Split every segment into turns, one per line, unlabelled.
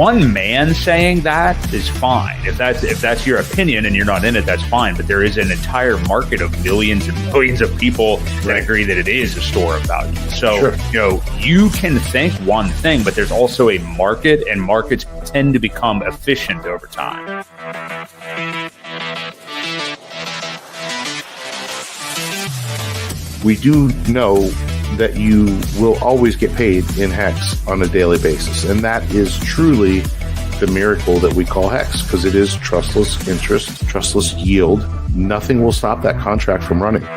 one man saying that is fine. If that's your opinion and you're not in it, that's fine. But there is an entire market of millions and millions of people that agree that it is a store of value. So, you can think one thing, but there's also a market, and markets tend to become efficient over time.
We do know that you will always get paid in Hex on a daily basis. And that is truly the miracle that we call Hex, because it is trustless interest, trustless yield. Nothing will stop that contract from running.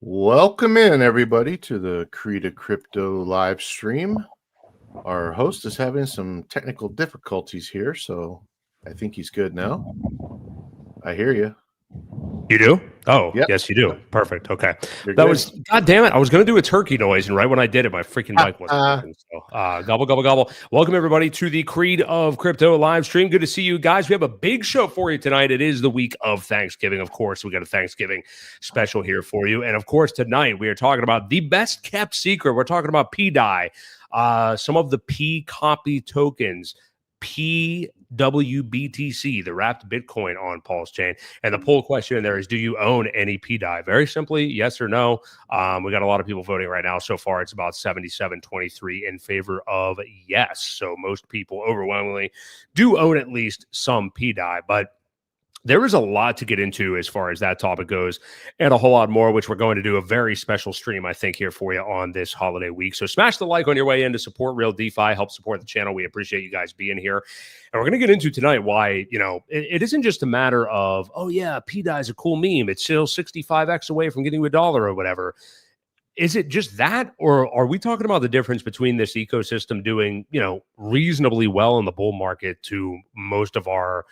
Welcome in, everybody, to the Creed of Crypto live stream. Our host is having some technical difficulties here, so I think he's good now. I hear you.
You do? Oh,
yep.
Yes, you do. Perfect. Okay.
You're
that
good.
was, God damn it. I was going to do a turkey noise, and right when I did it, my freaking mic wasn't working. So, gobble, gobble, gobble. Welcome, everybody, to the Creed of Crypto live stream. Good to see you guys. We have a big show for you tonight. It is the week of Thanksgiving. Of course, we got a Thanksgiving special here for you. And, of course, tonight we are talking about the best kept secret. We're talking about PDAI, some of the P copy tokens, PWBTC, the wrapped Bitcoin on PulseChain. And the poll question in there is, do you own any PDAI? Very simply, yes or no. We got a lot of people voting right now. So far, it's about 77-23 in favor of yes. So most people overwhelmingly do own at least some PDAI. But there is a lot to get into as far as that topic goes, and a whole lot more, which we're going to do a very special stream, I think, here for you on this holiday week. So smash the like on your way in to support Real DeFi, help support the channel. We appreciate you guys being here. And we're going to get into tonight why, it isn't just a matter of, oh, yeah, PDAI is a cool meme. It's still 65x away from getting to $1 or whatever. Is it just that, or are we talking about the difference between this ecosystem doing, reasonably well in the bull market to most of our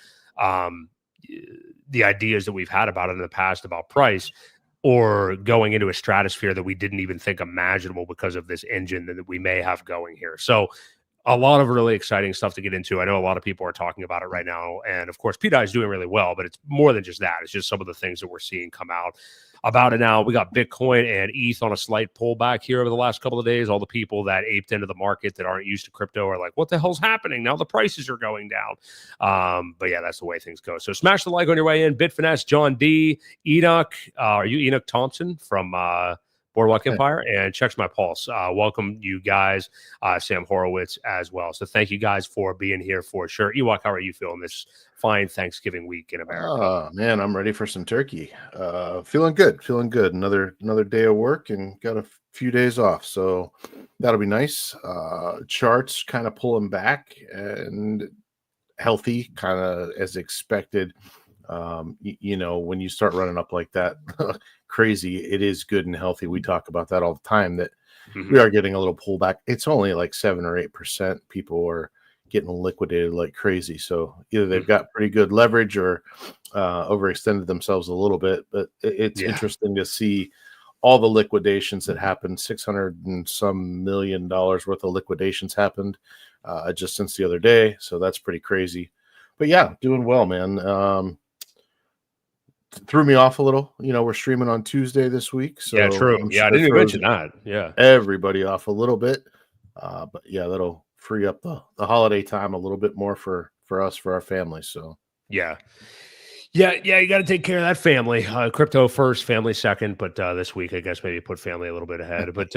the ideas that we've had about it in the past about price, or going into a stratosphere that we didn't even think imaginable because of this engine that we may have going here? So a lot of really exciting stuff to get into. I know a lot of people are talking about it right now. And of course, PDAI is doing really well, but it's more than just that. It's just some of the things that we're seeing come out about it now. We got Bitcoin and ETH on a slight pullback here over the last couple of days. All the people that aped into the market that aren't used to crypto are like, what the hell's happening? Now the prices are going down. But yeah, that's the way things go. So smash the like on your way in. Bitfinesse, John D, Enoch. Are you Enoch Thompson from Boardwalk Empire? And checks my pulse. Welcome you guys, Sam Horowitz as well. So thank you guys for being here for sure. Ewok, how are you feeling this fine Thanksgiving week in America?
Oh man, I'm ready for some turkey. Feeling good. Another day of work and got a few days off, so that'll be nice. Charts kind of pulling back and healthy, kind of as expected. When you start running up like that, crazy, it is good and healthy. We talk about that all the time, that we are getting a little pullback. It's only like 7 or 8%. People are getting liquidated like crazy. So either they've got pretty good leverage or overextended themselves a little bit. But it's interesting to see all the liquidations that happened. $600 and some million worth of liquidations happened just since the other day. So that's pretty crazy. But yeah, doing well, man. Threw me off a little. We're streaming on Tuesday this week. So
yeah, true. I didn't even mention that. Yeah.
Everybody off a little bit. But yeah, that'll free up the holiday time a little bit more for us, for our families. So
yeah, you got to take care of that family. Crypto first, family second. But this week, I guess maybe put family a little bit ahead. But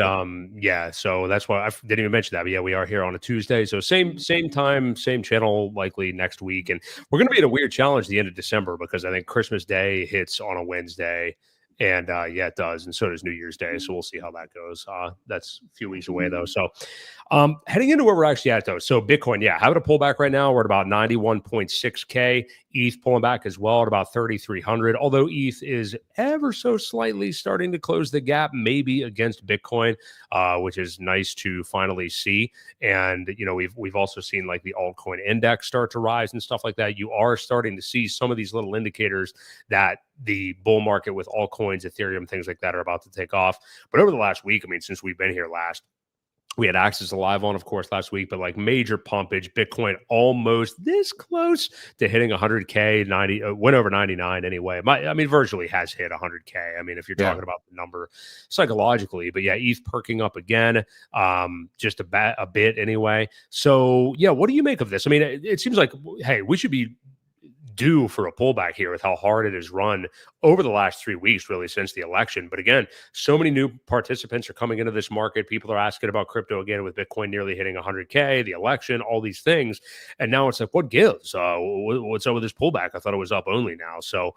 yeah, so that's why I didn't even mention that. But yeah, we are here on a Tuesday, so same time, same channel, likely next week. And we're going to be in a weird challenge at the end of December, because I think Christmas Day hits on a Wednesday. And yeah, it does. And so does New Year's Day. So we'll see how that goes. That's a few weeks away, though. So heading into where we're actually at, though. So Bitcoin, yeah, having a pullback right now. We're at about 91.6K. ETH pulling back as well at about 3,300, although ETH is ever so slightly starting to close the gap, maybe against Bitcoin, which is nice to finally see. And, you know, we've also seen like the altcoin index start to rise and stuff like that. You are starting to see some of these little indicators that the bull market with altcoins, Ethereum, things like that are about to take off. But over the last week, I mean, since we've been here last, we had Axis Live on, of course, last week, but like major pumpage, Bitcoin almost this close to hitting 100K, 90, went over 99 anyway. I mean, virtually has hit 100K. I mean, if you're talking about the number psychologically, but yeah, ETH perking up again, just a bit anyway. So yeah, what do you make of this? I mean, it seems like, hey, we should be due for a pullback here with how hard it has run over the last 3 weeks, really, since the election. But again, so many new participants are coming into this market. People are asking about crypto again, with Bitcoin nearly hitting 100K, the election, all these things. And now it's like, what gives? What's up with this pullback? I thought it was up only now. So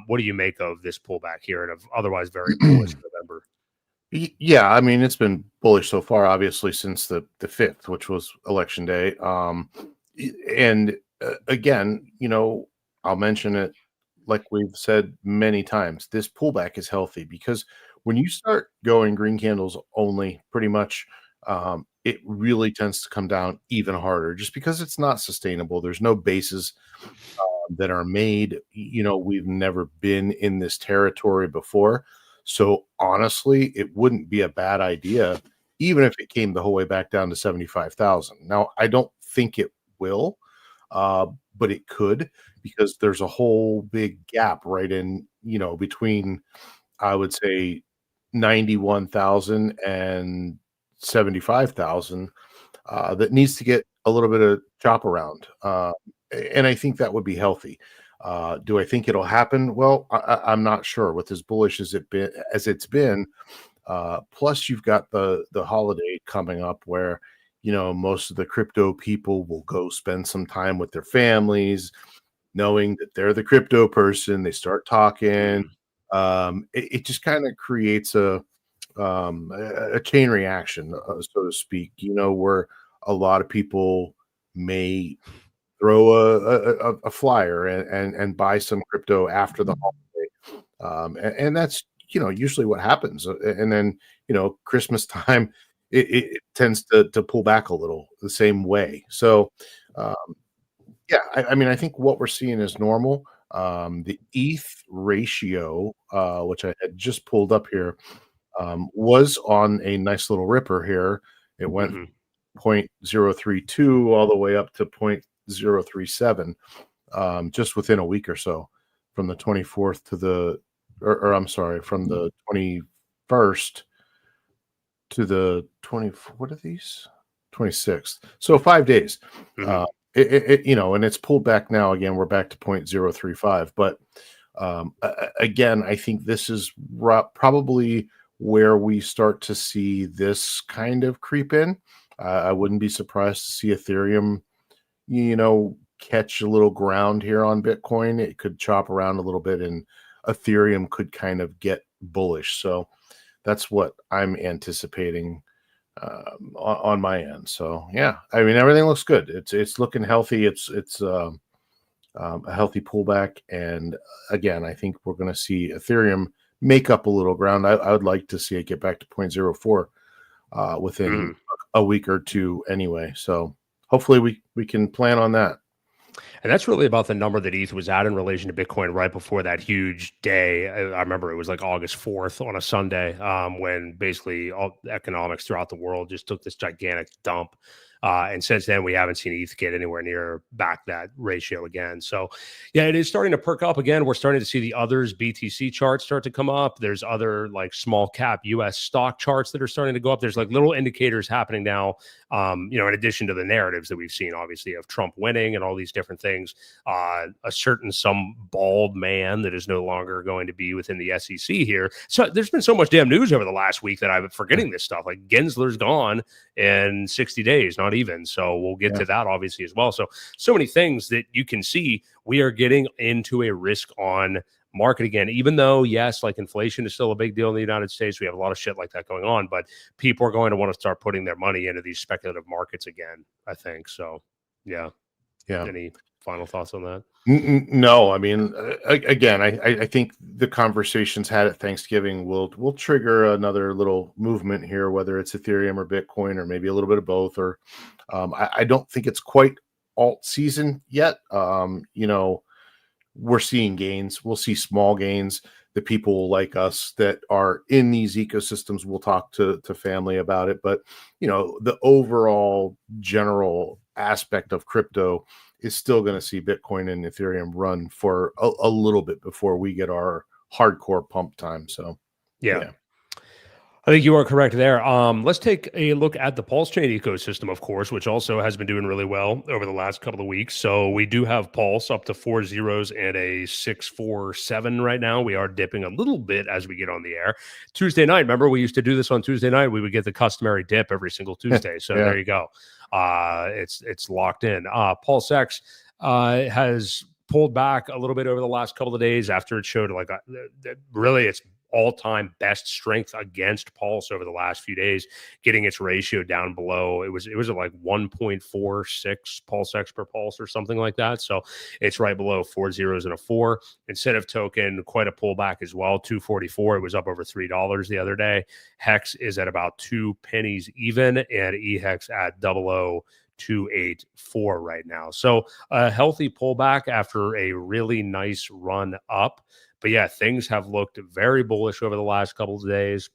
what do you make of this pullback here and of otherwise very bullish November?
Yeah, I mean, it's been bullish so far, obviously, since the 5th, which was election day. And again, you know, I'll mention it like we've said many times. This pullback is healthy because when you start going green candles only, pretty much, it really tends to come down even harder just because it's not sustainable. There's no bases that are made. You know, we've never been in this territory before. So honestly, it wouldn't be a bad idea, even if it came the whole way back down to 75,000. Now, I don't think it will. But it could, because there's a whole big gap right in, you know, between, I would say, 91,000 and 75,000 that needs to get a little bit of chop around. And I think that would be healthy. Do I think it'll happen? Well, I'm not sure with as bullish as it's been. Plus, you've got the holiday coming up where, you know, most of the crypto people will go spend some time with their families, knowing that they're the crypto person. They start talking. It just kind of creates a chain reaction, so to speak, you know, where a lot of people may throw a flyer and buy some crypto after the holiday. And that's, you know, usually what happens. And then, you know, Christmas time, it tends to pull back a little the same way. So, yeah, I mean, I think what we're seeing is normal. The ETH ratio, which I had just pulled up here, was on a nice little ripper here. It went 0.032 all the way up to 0.037, just within a week or so, from the 24th to the, or I'm sorry, from the 21st to the 20, what are these? 26th. So 5 days. You know, and it's pulled back now. Again, we're back to 0.035. But again, I think this is probably where we start to see this kind of creep in. I wouldn't be surprised to see Ethereum, you know, catch a little ground here on Bitcoin. It could chop around a little bit, and Ethereum could kind of get bullish. So that's what I'm anticipating on my end. So yeah, I mean, everything looks good. It's looking healthy. It's a healthy pullback, and again, I think we're going to see Ethereum make up a little ground. I would like to see it get back to 0.04 within a week or two anyway. So hopefully we can plan on that.
And that's really about the number that ETH was at in relation to Bitcoin right before that huge day. I remember it was like August 4th on a Sunday, when basically all economics throughout the world just took this gigantic dump. And since then, we haven't seen ETH get anywhere near back that ratio again. So, yeah, it is starting to perk up again. We're starting to see the others BTC charts start to come up. There's other like small cap US stock charts that are starting to go up. There's like little indicators happening now, you know, in addition to the narratives that we've seen, obviously, of Trump winning and all these different things. A certain some bald man that is no longer going to be within the SEC here. So there's been so much damn news over the last week that I'm forgetting this stuff. Like Gensler's gone in 60 days, not even. So we'll get to that obviously as well. So many things that you can see. We are getting into a risk on market again, even though, yes, like inflation is still a big deal in the United States. We have a lot of shit like that going on, but people are going to want to start putting their money into these speculative markets again, I think. So, yeah.
Yeah.
Any final thoughts on that?
No, I mean, again, I think the conversations had at Thanksgiving will trigger another little movement here, whether it's Ethereum or Bitcoin or maybe a little bit of both. Or I don't think it's quite alt season yet. We're seeing gains. We'll see small gains. The people like us that are in these ecosystems will talk to family about it. But, the overall general aspect of crypto is still going to see Bitcoin and Ethereum run for a little bit before we get our hardcore pump time. So,
yeah. I think you are correct there. Let's take a look at the PulseChain ecosystem, of course, which also has been doing really well over the last couple of weeks. So we do have Pulse up to 4 zeros and a 647 right now. We are dipping a little bit as we get on the air. Tuesday night, remember we used to do this on Tuesday night. We would get the customary dip every single Tuesday. So there you go. It's locked in. PulseX has pulled back a little bit over the last couple of days after it showed really its all-time best strength against Pulse over the last few days, getting its ratio down below. It was at like 1.46 PulseX per pulse or something like that. So it's right below 4 zeros and a 4. Incentive token, quite a pullback as well, 244. It was up over $3 the other day. Hex is at about 2 pennies even, and eHex at 00284 right now. So a healthy pullback after a really nice run up. But yeah, things have looked very bullish over the last couple of days.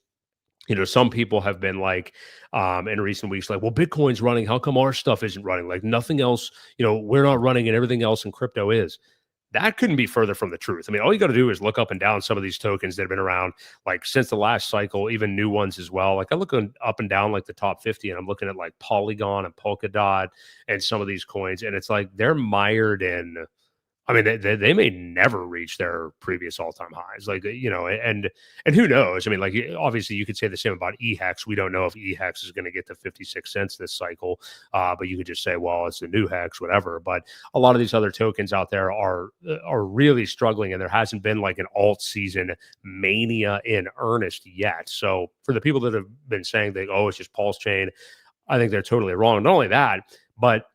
Some people have been like, in recent weeks, like, well, Bitcoin's running. How come our stuff isn't running? Like nothing else, we're not running and everything else in crypto is. That couldn't be further from the truth. I mean, all you got to do is look up and down some of these tokens that have been around like since the last cycle, even new ones as well. Like I look up and down like the top 50 and I'm looking at like Polygon and Polkadot and some of these coins. And it's like they're mired in, I mean, they may never reach their previous all-time highs, and who knows? I mean, like obviously you could say the same about eHex. We don't know if eHex is going to get to 56 cents this cycle, but you could just say, well, it's a new Hex, whatever. But a lot of these other tokens out there are really struggling, and there hasn't been like an alt season mania in earnest yet. So for the people that have been saying that, oh, it's just PulseChain, I think they're totally wrong. Not only that, but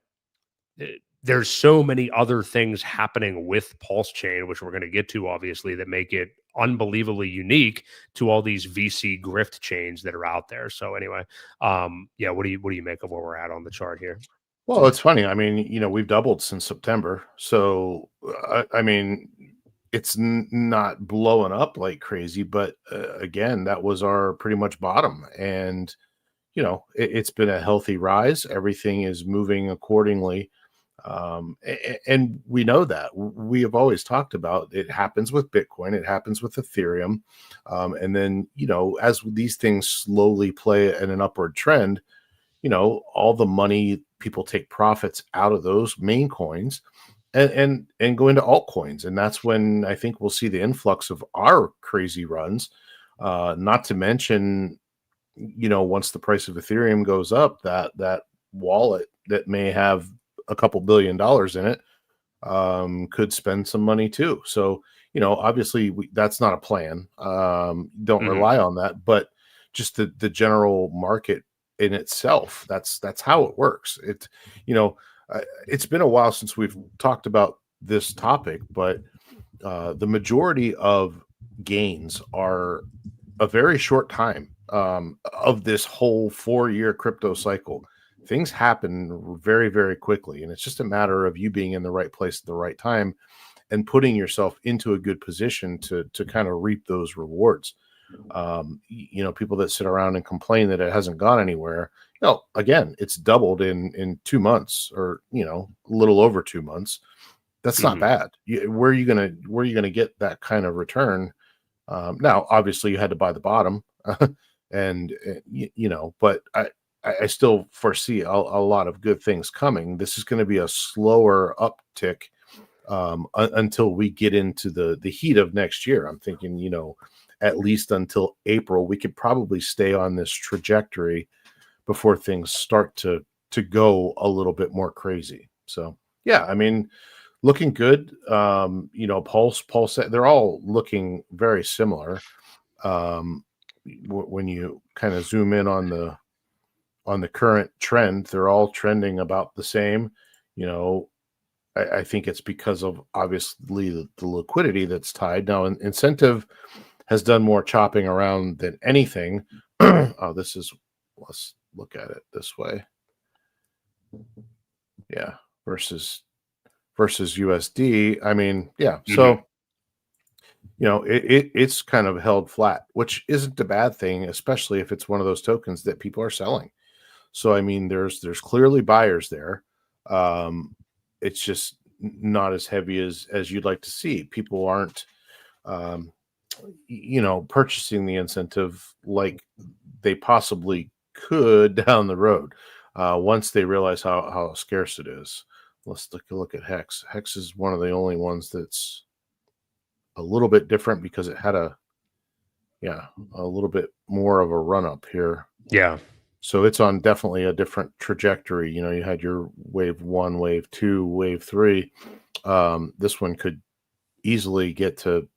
there's so many other things happening with PulseChain, which we're going to get to, obviously, that make it unbelievably unique to all these VC grift chains that are out there. So anyway, what do you make of where we're at on the chart here?
Well, it's funny. I mean, we've doubled since September. So, I mean, it's not blowing up like crazy, but again, that was our pretty much bottom. And, it's been a healthy rise. Everything is moving accordingly. And we know that. We have always talked about it happens with Bitcoin, it happens with Ethereum. And then, as these things slowly play in an upward trend, all the money, people take profits out of those main coins and go into altcoins. And that's when I think we'll see the influx of our crazy runs. Not to mention, once the price of Ethereum goes up, that wallet that may have a couple $1 billion in it could spend some money too. So, obviously that's not a plan. Don't rely on that, but just the general market in itself, that's how it works. It's been a while since we've talked about this topic, but the majority of gains are a very short time of this whole 4-year crypto cycle. Things happen very, very quickly, and it's just a matter of you being in the right place at the right time and putting yourself into a good position to kind of reap those rewards. People that sit around and complain that it hasn't gone anywhere, again, it's doubled in 2 months, or a little over 2 months. That's not bad. Where are you gonna get that kind of return? Now, obviously, you had to buy the bottom, and but I still foresee a lot of good things coming. This is going to be a slower uptick until we get into the heat of next year. I'm thinking, at least until April, we could probably stay on this trajectory before things start to go a little bit more crazy. So, yeah, I mean, looking good. Pulse, they're all looking very similar. When you kind of zoom in on the current trend, they're all trending about the same. I think it's because of obviously the liquidity that's tied. Now, incentive has done more chopping around than anything. Let's look at it this way. Yeah, versus USD. I mean, yeah. So, it's kind of held flat, which isn't a bad thing, especially if it's one of those tokens that people are selling. So, I mean, there's clearly buyers there. It's just not as heavy as you'd like to see. People aren't, purchasing the incentive like they possibly could down the road once they realize how scarce it is. Let's take a look at Hex. Hex is one of the only ones that's a little bit different because it had a little bit more of a run up here.
Yeah.
So it's on definitely a different trajectory. You had your wave 1, wave 2, wave 3. This one could easily get to,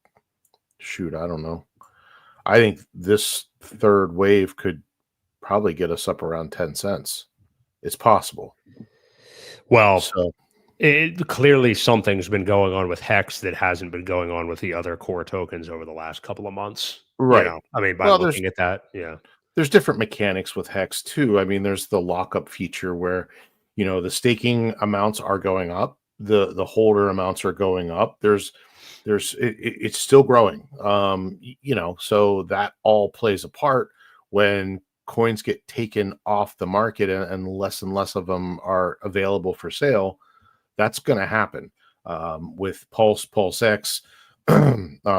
I don't know. I think this third wave could probably get us up around 10 cents. It's possible.
Well, clearly something's been going on with Hex that hasn't been going on with the other core tokens over the last couple of months.
Right.
I mean, by looking at that, yeah.
There's different mechanics with Hex too. I mean, there's the lockup feature where, the staking amounts are going up, the holder amounts are going up. It's still growing. So that all plays a part when coins get taken off the market and less of them are available for sale. That's going to happen with PulseX.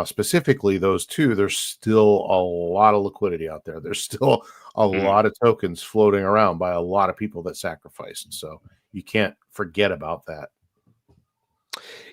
Specifically those two, there's still a lot of liquidity out there. There's still a lot of tokens floating around by a lot of people that sacrificed. So you can't forget about that.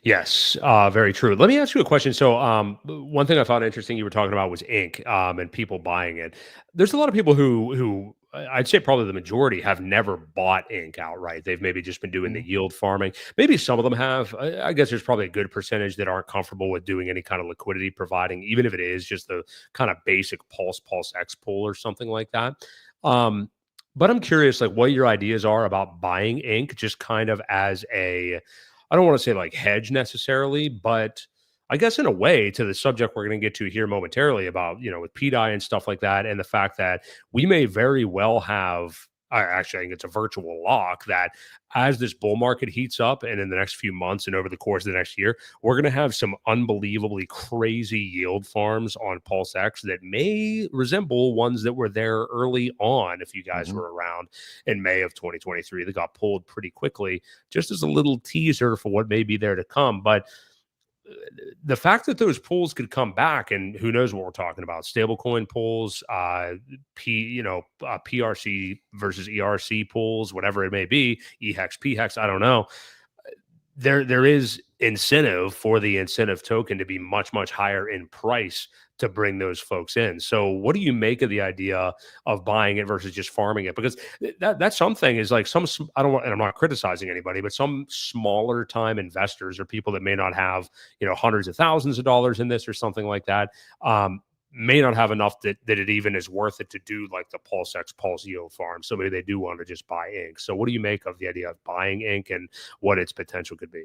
Yes, very true. Let me ask you a question. So one thing I found interesting you were talking about was ink and people buying it. There's a lot of people who I'd say probably the majority have never bought ink outright. They've maybe just been doing the yield farming. Maybe some of them have. I guess there's probably a good percentage that aren't comfortable with doing any kind of liquidity providing, even if it is just the kind of basic PulseX pool or something like that. But I'm curious, like, what your ideas are about buying ink, just kind of as I don't want to say like hedge necessarily, but I guess in a way to the subject we're going to get to here momentarily about, with PDI and stuff like that. And the fact that we may very well have, actually, I think it's a virtual lock that as this bull market heats up and in the next few months and over the course of the next year, we're going to have some unbelievably crazy yield farms on PulseX that may resemble ones that were there early on. If you guys were around in May of 2023, that got pulled pretty quickly, just as a little teaser for what may be there to come. But the fact that those pools could come back, and who knows what we're talking about, stablecoin pools, PRC versus ERC pools, whatever it may be, EHEX, PHEX, I don't know. There is incentive for the incentive token to be much, much higher in price to bring those folks in. So what do you make of the idea of buying it versus just farming it? Because that's something is like and I'm not criticizing anybody, but some smaller time investors or people that may not have, hundreds of thousands of dollars in this or something like that, may not have enough that it even is worth it to do like the PulseX Pulse yield farm. So maybe they do want to just buy ink. So what do you make of the idea of buying ink and what its potential could be?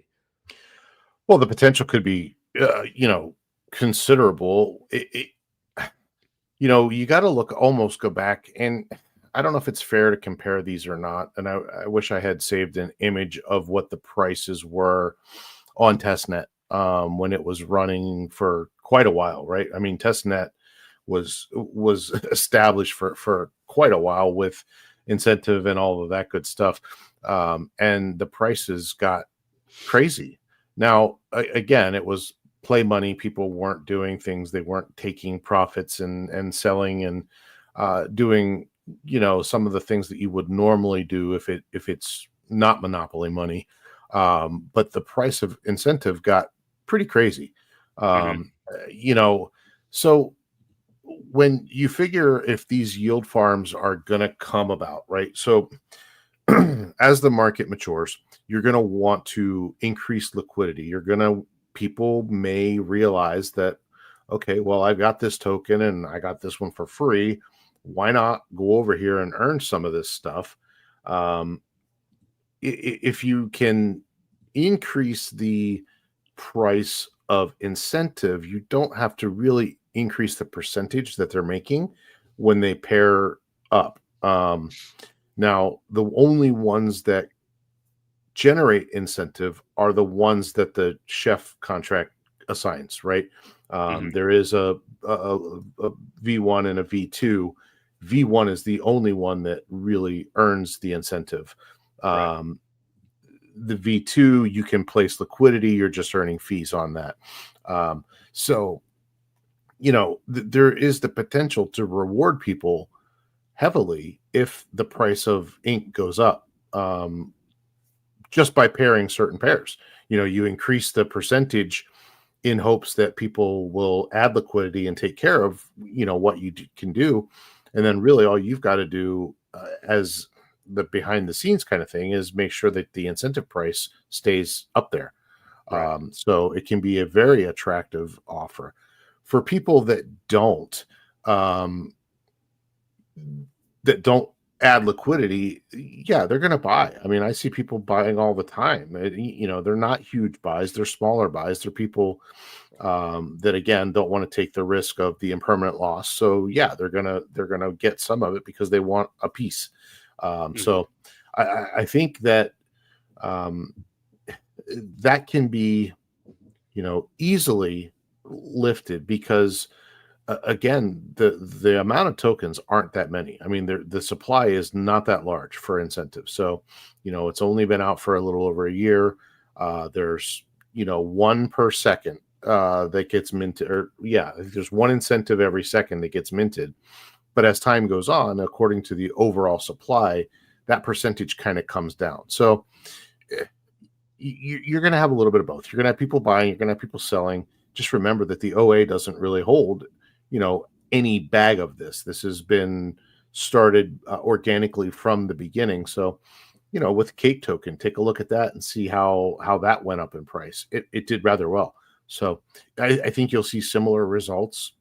Well, the potential could be, considerable. You got to almost go back, and I don't know if it's fair to compare these or not. And I wish I had saved an image of what the prices were on testnet when it was running for quite a while, right? I mean, testnet was established for quite a while with incentive and all of that good stuff, and the prices got crazy. Now, again, it was play money. People weren't doing things. They weren't taking profits and selling and doing, some of the things that you would normally do if it's not monopoly money. But the price of incentive got pretty crazy. So when you figure if these yield farms are going to come about, right? So as the market matures, you're going to want to increase liquidity. People may realize that, okay, well, I've got this token and I got this one for free. Why not go over here and earn some of this stuff? If you can increase the price of incentive, you don't have to really increase the percentage that they're making when they pair up. Now, the only ones that generate incentive are the ones that the chef contract assigns, right? There is a V1 and a V2. V1 is the only one that really earns the incentive.
Right.
The V2, you can place liquidity, you're just earning fees on that. So, there is the potential to reward people heavily if the price of ink goes up, just by pairing certain pairs. You increase the percentage in hopes that people will add liquidity and take care of, what you can do. And then really all you've got to do as the behind the scenes kind of thing is make sure that the incentive price stays up there.
Right.
So it can be a very attractive offer for people that don't add liquidity. Yeah, they're going to buy. I mean, I see people buying all the time. They're not huge buys. They're smaller buys. They're people that, again, don't want to take the risk of the impermanent loss. So yeah, they're going to get some of it because they want a piece. So I think that that can be, easily lifted because again, the amount of tokens aren't that many. I mean, the supply is not that large for incentives. So, it's only been out for a little over a year. There's, one per second that gets minted, there's one incentive every second that gets minted. But as time goes on, according to the overall supply, that percentage kind of comes down. So you're going to have a little bit of both. You're going to have people buying, you're going to have people selling. Just remember that the OA doesn't really hold, any bag of this. This has been started organically from the beginning. So, with Cake Token, take a look at that and see how that went up in price. It did rather well. So I think you'll see similar results.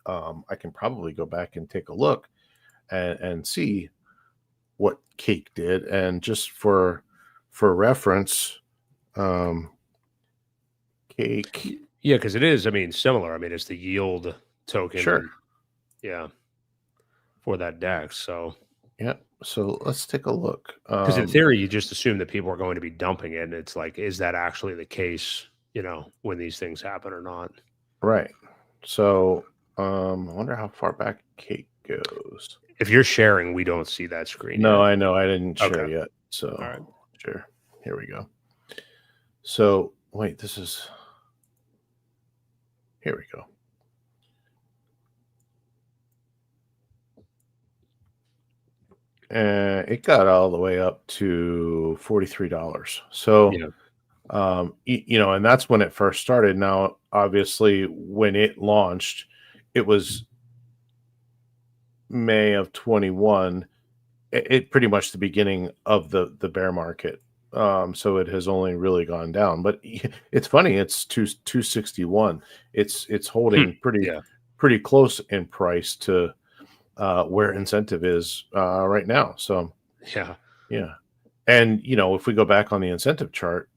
I can probably go back and take a look and see what Cake did. And just for reference, Cake.
Yeah, because it is, similar. It's the yield token.
Sure.
Yeah. For that DEX. So
yeah. So let's take a look.
Because in theory, you just assume that people are going to be dumping it. And it's like, is that actually the case, when these things happen or not?
Right. So I wonder how far back Cake goes.
If you're sharing, we don't see that screen.
No,
yet.
I know. I didn't share yet. So
all right.
Sure. Here we go. So wait, here we go. It got all the way up to $43. So, and that's when it first started. Now, obviously, when it launched, it was May of 21. It pretty much the beginning of the bear market. So it has only really gone down. But it's funny. It's 261. It's holding pretty close in price to where incentive is right now. So
yeah.
And if we go back on the incentive chart,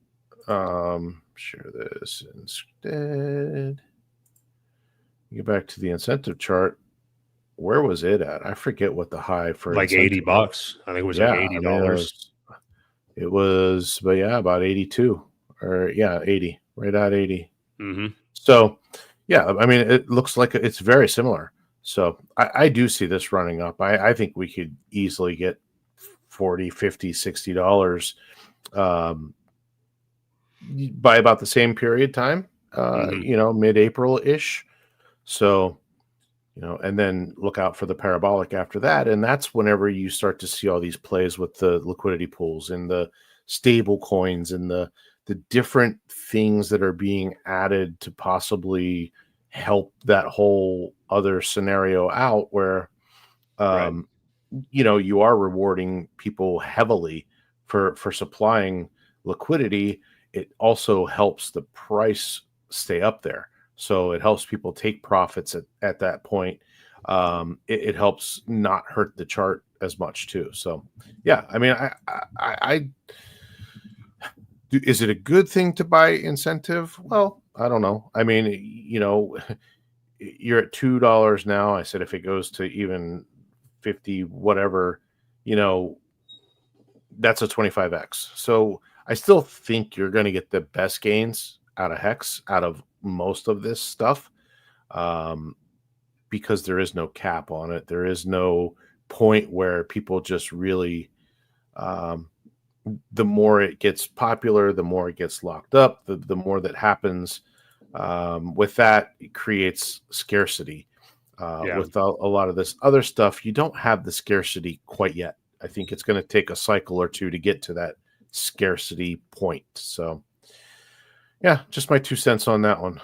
share this instead. You go back to the incentive chart. Where was it at? I forget what the high for
like $80. I think it was like $80.
It was, but about 82 or 80, right at 80.
Mm-hmm.
So it looks like it's very similar. So I do see this running up. I think we could easily get $40, $50, $60 by about the same period time, mid-April-ish. So, and then look out for the parabolic after that. And that's whenever you start to see all these plays with the liquidity pools and the stable coins and the different things that are being added to possibly help that whole other scenario out where, you are rewarding people heavily for supplying liquidity. It also helps the price stay up there. So it helps people take profits at that point. It helps not hurt the chart as much too. So, Is it a good thing to buy incentive? Well, I don't know. I mean, you're at $2 now. I said if it goes to even 50, whatever, that's a 25x. So I still think you're going to get the best gains out of Hex, out of most of this stuff, because there is no cap on it. There is no point where people just really, the more it gets popular, the more it gets locked up, the more that happens. With that, it creates scarcity. With a lot of this other stuff, you don't have the scarcity quite yet. I think it's going to take a cycle or two to get to that scarcity point. So, yeah, just my 2 cents on that one.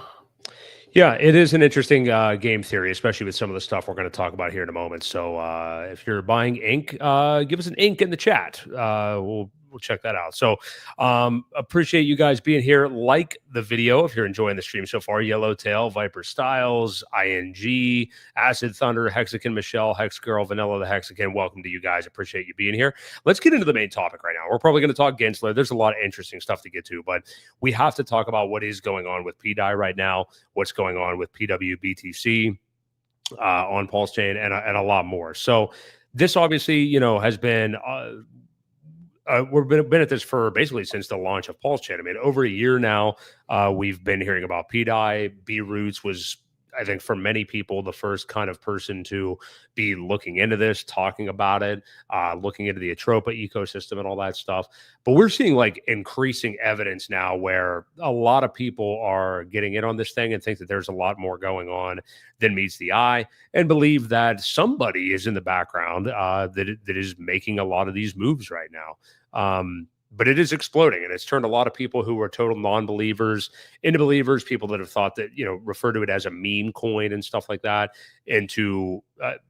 Yeah, it is an interesting game theory, especially with some of the stuff we're going to talk about here in a moment. So if you're buying ink, give us an ink in the chat. We'll check that out. So appreciate you guys being here. Like the video if you're enjoying the stream so far. Yellowtail, Viper Styles, ING, Acid Thunder, Hexagon Michelle, Hex Girl, Vanilla the Hexagon. Welcome to you guys. Appreciate you being here. Let's get into the main topic right now. We're probably going to talk Gensler. There's a lot of interesting stuff to get to, but we have to talk about what is going on with PDAI right now, what's going on with PWBTC on PulseChain, and a lot more. So this obviously, has been we've been at this for basically since the launch of PulseChain. I mean, over a year now, we've been hearing about PDAI. B-Roots was, I think, for many people, the first kind of person to be looking into this, talking about it, looking into the Atropa ecosystem and all that stuff. But we're seeing like increasing evidence now where a lot of people are getting in on this thing and think that there's a lot more going on than meets the eye, and believe that somebody is in the background that is making a lot of these moves right now. But it is exploding, and it's turned a lot of people who were total non-believers into believers, people that have thought that, refer to it as a meme coin and stuff like that, into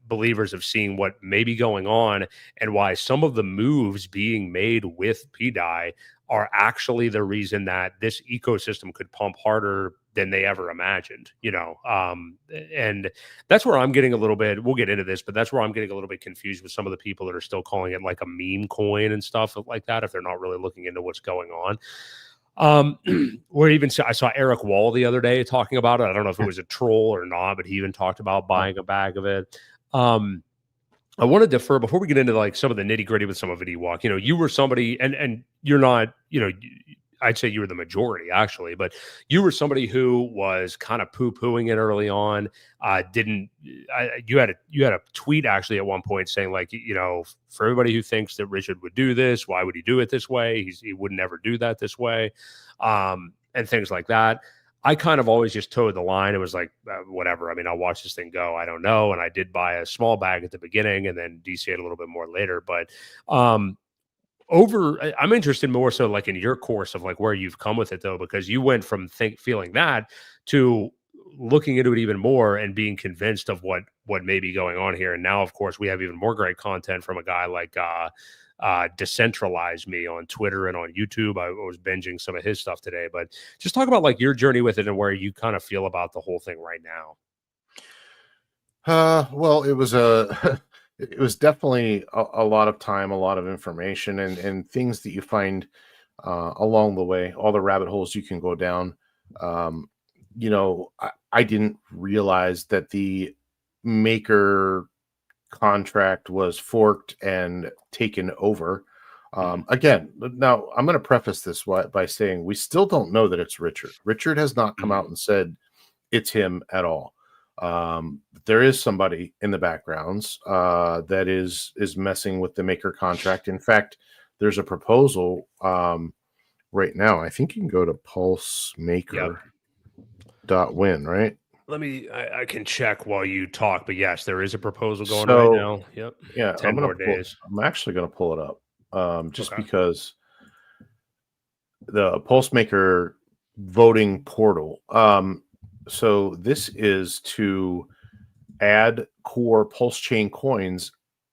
believers of seeing what may be going on and why some of the moves being made with PDAI are actually the reason that this ecosystem could pump harder than they ever imagined, and that's where I'm getting a little bit, we'll get into this, but that's where I'm getting a little bit confused with some of the people that are still calling it like a meme coin and stuff like that, if they're not really looking into what's going on. Where even I saw Eric Wall the other day talking about it. I don't know if it was a troll or not, but he even talked about buying a bag of it. I want to defer before we get into like some of the nitty gritty with some of it. Ewok, you were somebody, and you're not, I'd say you were the majority actually, but you were somebody who was kind of poo-pooing it early on. You had a tweet actually at one point saying like, for everybody who thinks that Richard would do this, why would he do it this way? He would never do that this way, and things like that. I kind of always just towed the line. It was like, whatever. I mean, I'll watch this thing go. I don't know. And I did buy a small bag at the beginning and then DC'd a little bit more later. But I'm interested more so like in your course of like where you've come with it though, because you went from feeling that to looking into it even more and being convinced of what may be going on here. And now, of course, we have even more great content from a guy like Decentralize Me on Twitter and on YouTube. I was binging some of his stuff today, but just talk about like your journey with it and where you kind of feel about the whole thing right now.
Well, it was definitely a lot of time, a lot of information, and things that you find along the way, all the rabbit holes you can go down. I didn't realize that the maker contract was forked and taken over. Again, now I'm going to preface this by saying we still don't know that it's Richard. Richard has not come out and said it's him at all. There is somebody in the backgrounds that is messing with the maker contract. In fact, there's a proposal right now. I think you can go to pulsemaker.win, right?
I can check while you talk, but yes, there is a proposal going right now. Yep.
Yeah.
10 more days.
I'm actually going to pull it up because the PulseMaker voting portal. So this is to add core PulseChain coins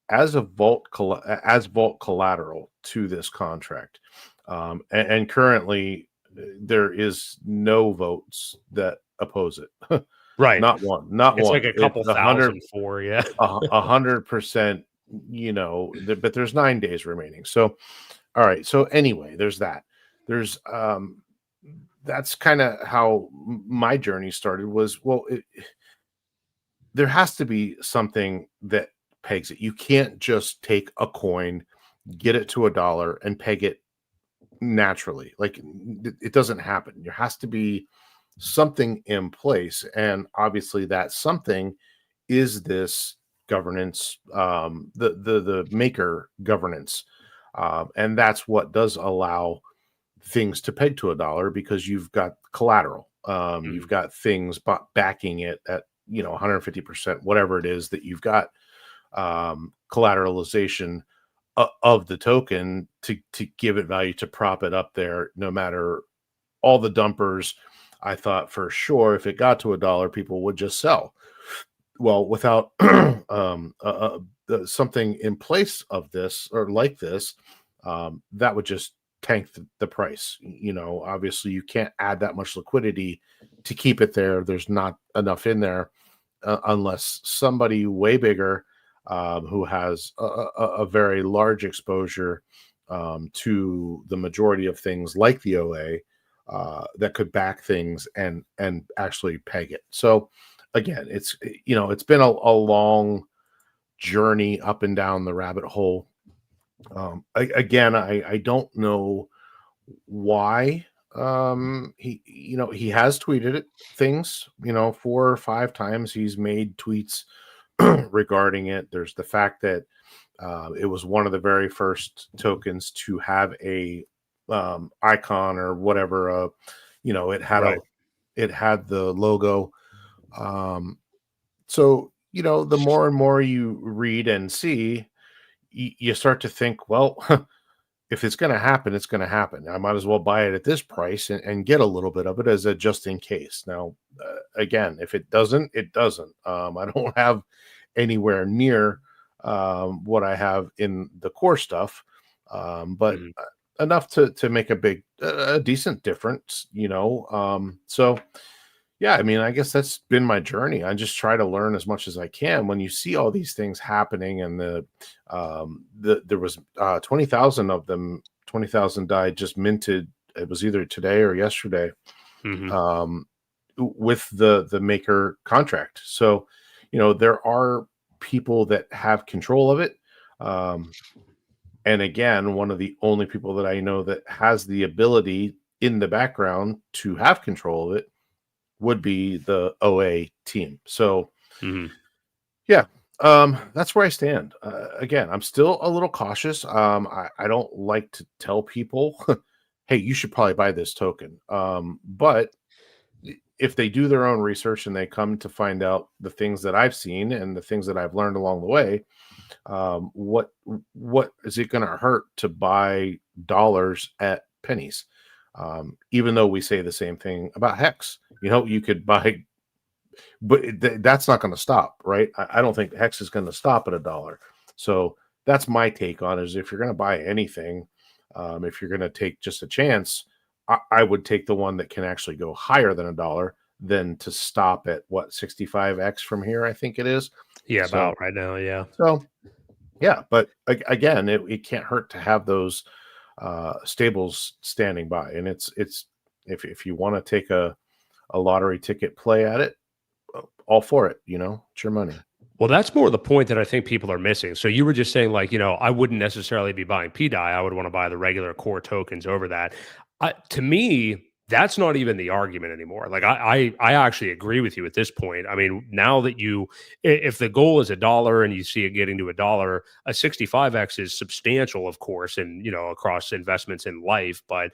as vault collateral to this contract. And currently there is no votes that oppose it.
Right.
Not one.
It's
one.
like a couple thousand for, yeah.
100%, but there's 9 days remaining. So, all right. So anyway, there's that. there's that's kind of how my journey started. Was, well, there has to be something that pegs it. You can't just take a coin, get it to $1 and peg it naturally. Like, it doesn't happen. There has to be something in place, and obviously that something is this governance, the maker governance, and that's what does allow things to peg to $1, because you've got collateral, you've got things backing it at 150%, whatever it is that you've got, collateralization of the token to give it value, to prop it up there. No matter all the dumpers, I thought for sure if it got to $1, people would just sell. Well, without something in place of this, or like this, that would just tank the price. Obviously you can't add that much liquidity to keep it there. There's not enough in there, unless somebody way bigger, who has a very large exposure to the majority of things like the OA, that could back things and actually peg it. So again, it's been a long journey up and down the rabbit hole. I don't know why. He has tweeted things, 4 or 5 times he's made tweets regarding it. There's the fact that it was one of the very first tokens to have a icon or whatever. It had
Right.
it had the logo. So the more and more you read and see, you start to think, well, if it's going to happen, it's going to happen. I might as well buy it at this price and get a little bit of it as a just in case. Now, again, if it doesn't, it doesn't. I don't have anywhere near what I have in the core stuff, but enough to make a decent difference. So yeah, I mean, I guess that's been my journey. I just try to learn as much as I can. When you see all these things happening, and there was 20,000 of them, 20,000 died just minted. It was either today or yesterday, with the maker contract. So, there are people that have control of it. And again, one of the only people that I know that has the ability in the background to have control of it would be the OA team. So yeah, that's where I stand. Again, I'm still a little cautious. I don't like to tell people, hey, you should probably buy this token. But if they do their own research and they come to find out the things that I've seen and the things that I've learned along the way, what is it going to hurt to buy dollars at pennies? Even though we say the same thing about Hex, you could buy, but that's not going to stop, right? I don't think Hex is going to stop at $1. So that's my take on it, is if you're going to buy anything, if you're going to take just a chance, I would take the one that can actually go higher than $1 than to stop at 65x from here, I think it is.
Yeah, about right now. Yeah.
So yeah, but again, it can't hurt to have those stables standing by. And it's if you want to take a lottery ticket play at it, all for it. It's your money.
Well, that's more the point that I think people are missing. So you were just saying, like, I wouldn't necessarily be buying PDI. I would want to buy the regular core tokens over that. To me, that's not even the argument anymore. Like, I actually agree with you at this point. I mean, now that if the goal is $1 and you see it getting to $1, a 65x is substantial, of course, and across investments in life. But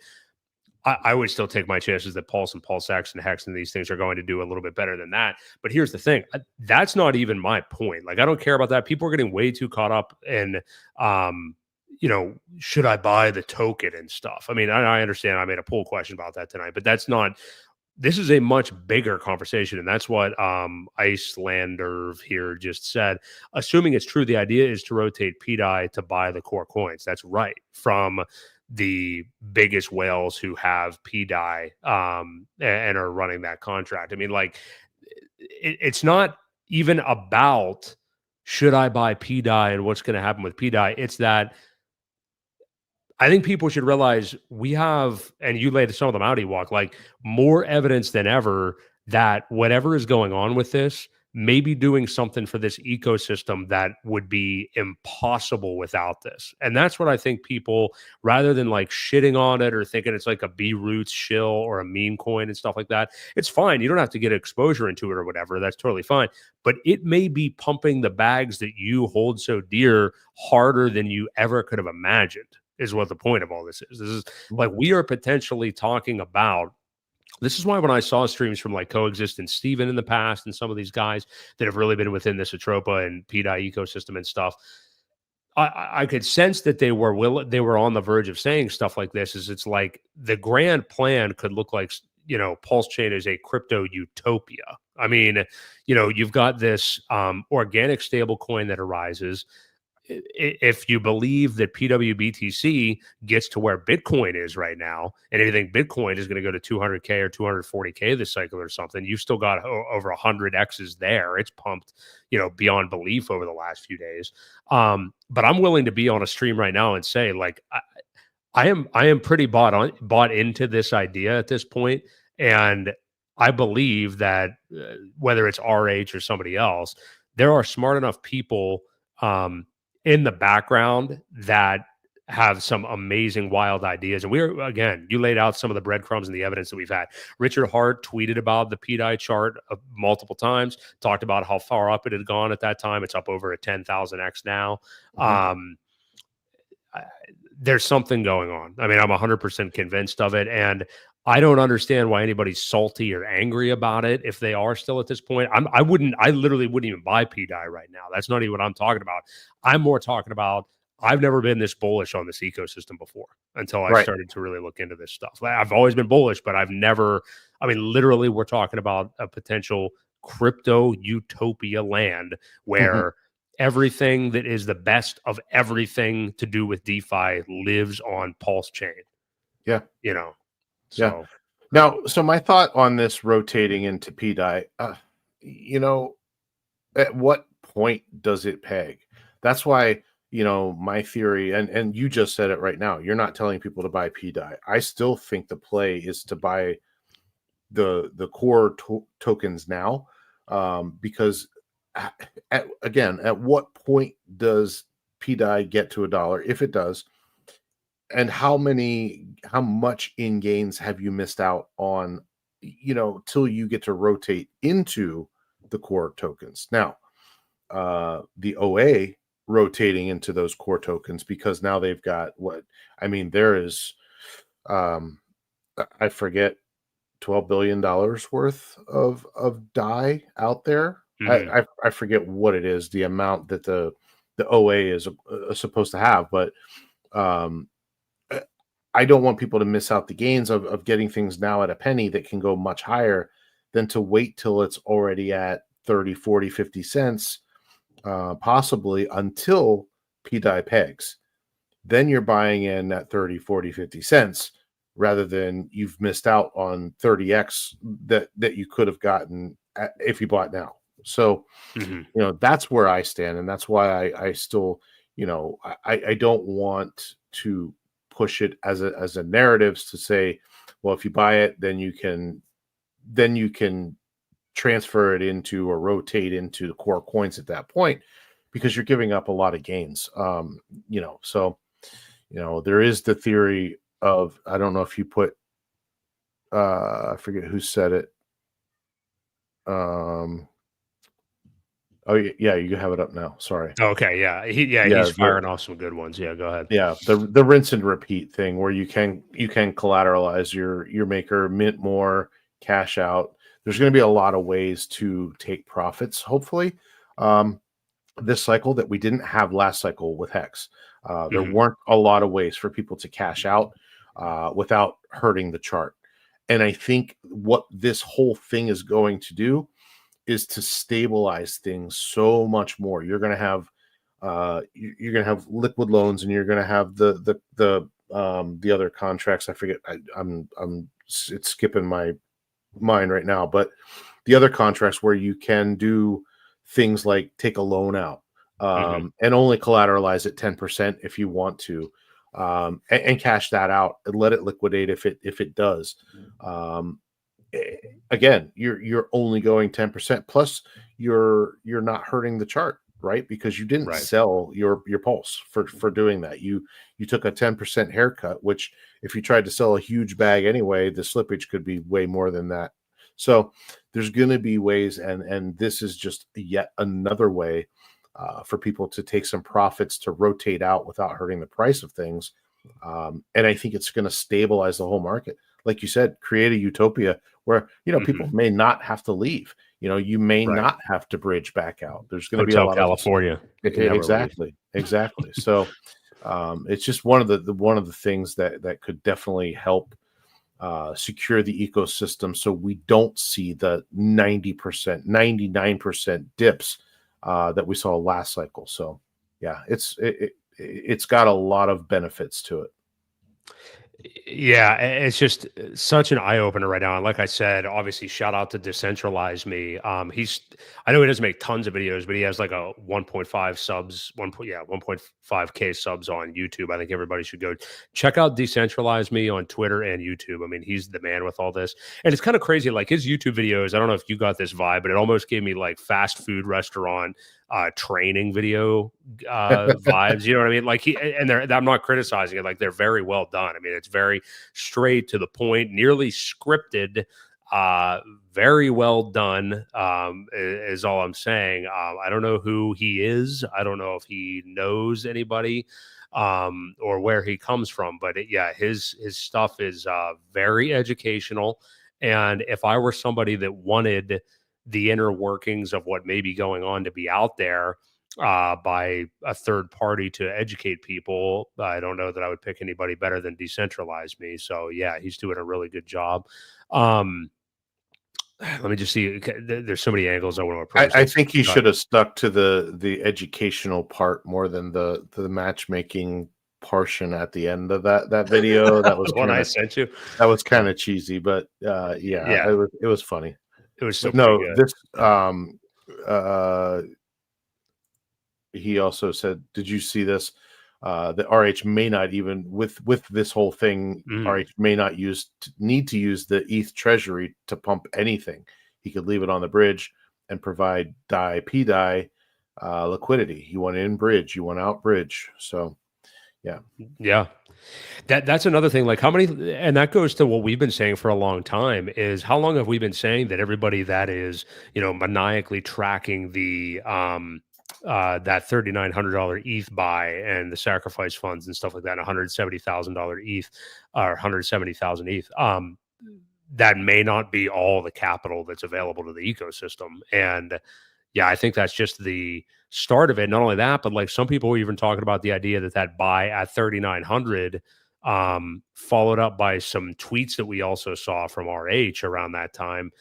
I would still take my chances that Pulse and PulseX and Hex and these things are going to do a little bit better than that. But here's the thing. That's not even my point. Like, I don't care about that. People are getting way too caught up in, should I buy the token and stuff? I mean, I understand I made a poll question about that tonight, but this is a much bigger conversation. And that's what Icelander here just said. Assuming it's true, the idea is to rotate PDI to buy the core coins. That's right. From the biggest whales who have PDI and are running that contract. I mean, like, it's not even about should I buy PDI and what's going to happen with PDI. It's that I think people should realize we have, and you laid some of them out, Ewok, like more evidence than ever that whatever is going on with this may be doing something for this ecosystem that would be impossible without this. And that's what I think people, rather than like shitting on it or thinking it's like a B roots shill or a meme coin and stuff like that, it's fine. You don't have to get exposure into it or whatever. That's totally fine. But it may be pumping the bags that you hold so dear harder than you ever could have imagined, is what the point of all this is. This is like, we are potentially talking about, this is why when I saw streams from like Coexist and Steven in the past and some of these guys that have really been within this Atropa and PDI ecosystem and stuff, I could sense that they were on the verge of saying stuff like this. Is it's like the grand plan could look like, you know, PulseChain is a crypto utopia. I mean, you know, you've got this organic stable coin that arises. If you believe that PWBTC gets to where Bitcoin is right now, and if you think Bitcoin is going to go to 200K or 240K this cycle or something, you've still got over 100 X's there. It's pumped, you know, beyond belief over the last few days. But I'm willing to be on a stream right now and say, like, I am pretty bought into this idea at this point, and I believe that whether it's RH or somebody else, there are smart enough people in the background that have some amazing wild ideas. And we're, again, you laid out some of the breadcrumbs and the evidence that we've had. Richard Hart tweeted about the PDI chart multiple times, talked about how far up it had gone at that time. It's up over a 10,000x now. There's something going on. I mean, I'm 100% convinced of it. And I don't understand why anybody's salty or angry about it if they are still at this point. I literally wouldn't even buy PDI right now. That's not even what I'm talking about. I'm more talking about, I've never been this bullish on this ecosystem before until I started to really look into this stuff. I've always been bullish, but I've never, I mean, literally we're talking about a potential crypto utopia land where everything that is the best of everything to do with DeFi lives on PulseChain.
Yeah.
You know?
So. Yeah. Now, so my thought on this rotating into PDI, you know, at what point does it peg? That's why, you know, my theory, and you just said it right now, you're not telling people to buy PDI. I still think the play is to buy the core tokens now, because at what point does PDI get to $1, if it does? And how much in gains have you missed out on, you know, till you get to rotate into the core tokens? Now, the OA rotating into those core tokens, because now they've got there is, I forget, $12 billion worth of DAI out there. I forget what it is, the amount that the OA is supposed to have, but I don't want people to miss out the gains of getting things now at a penny that can go much higher than to wait till it's already at 30, 40, 50 cents, possibly until PDI pegs. Then you're buying in at 30, 40, 50 cents rather than you've missed out on 30x that you could have gotten if you bought now. So, you know, that's where I stand. And that's why I still, you know, I don't want to push it as a narrative to say, well, if you buy it, then you can transfer it into or rotate into the core coins at that point, because you're giving up a lot of gains. You know, so, you know, there is the theory of, I don't know if you put, I forget who said it. Oh yeah, you have it up now. Sorry.
Okay, yeah, he's firing off some good ones. Yeah, go ahead.
Yeah, the rinse and repeat thing where you can collateralize your maker, mint more, cash out. There's going to be a lot of ways to take profits, hopefully, this cycle that we didn't have last cycle with Hex. There weren't a lot of ways for people to cash out without hurting the chart. And I think what this whole thing is going to do is to stabilize things so much more. You're going to have liquid loans, and you're going to have the other contracts. I forget. It's skipping my mind right now, but the other contracts where you can do things like take a loan out and only collateralize at 10% if you want to. and cash that out and let it liquidate if it does. Again, you're only going 10%, plus you're not hurting the chart, right? Because you didn't sell your pulse for doing that. You took a 10% haircut, which if you tried to sell a huge bag anyway, the slippage could be way more than that. So there's going to be ways, and this is just yet another way for people to take some profits to rotate out without hurting the price of things. And I think it's going to stabilize the whole market. Like you said, create a utopia where, people may not have to leave. You may not have to bridge back out. There's going to be a lot
California.
Exactly. So it's just one of the things that could definitely help secure the ecosystem, so we don't see the 90%, 99% dips that we saw last cycle. So yeah, it's got a lot of benefits to it.
Yeah, it's just such an eye opener right now. And like I said, obviously, shout out to Decentralize Me. I know he doesn't make tons of videos, but he has like a 1.5K subs on YouTube. I think everybody should go check out Decentralize Me on Twitter and YouTube. I mean, he's the man with all this, and it's kind of crazy. Like his YouTube videos, I don't know if you got this vibe, but it almost gave me like fast food restaurant training video vibes. You know what I mean? Like I'm not criticizing it. Like they're very well done. I mean, it's very straight to the point, nearly scripted, very well done, is all I'm saying. I don't know who he is. I don't know if he knows anybody or where he comes from, but his stuff is very educational. And if I were somebody that wanted the inner workings of what may be going on to be out there by a third party to educate people, I don't know that I would pick anybody better than Decentralize Me. So yeah, he's doing a really good job. Let me just see. There's so many angles I want to approach.
I think he should have stuck to the educational part more than the matchmaking portion at the end of that video. That was
one I sent you.
That was kind of cheesy, but it was funny.
It was so
good. This he also said, did you see this? That RH may not even with this whole thing, RH may not need to use the ETH treasury to pump anything. He could leave it on the bridge and provide PDAI liquidity. You want in bridge, you want out bridge. So yeah.
That's another thing. Like how many, and that goes to what we've been saying for a long time, is how long have we been saying that everybody that is, maniacally tracking the that $3,900 ETH buy and the sacrifice funds and stuff like that, $170,000 ETH or 170,000 ETH, that may not be all the capital that's available to the ecosystem. And I think that's just the start of it. Not only that, but like some people were even talking about the idea that buy at 3,900 followed up by some tweets that we also saw from RH around that time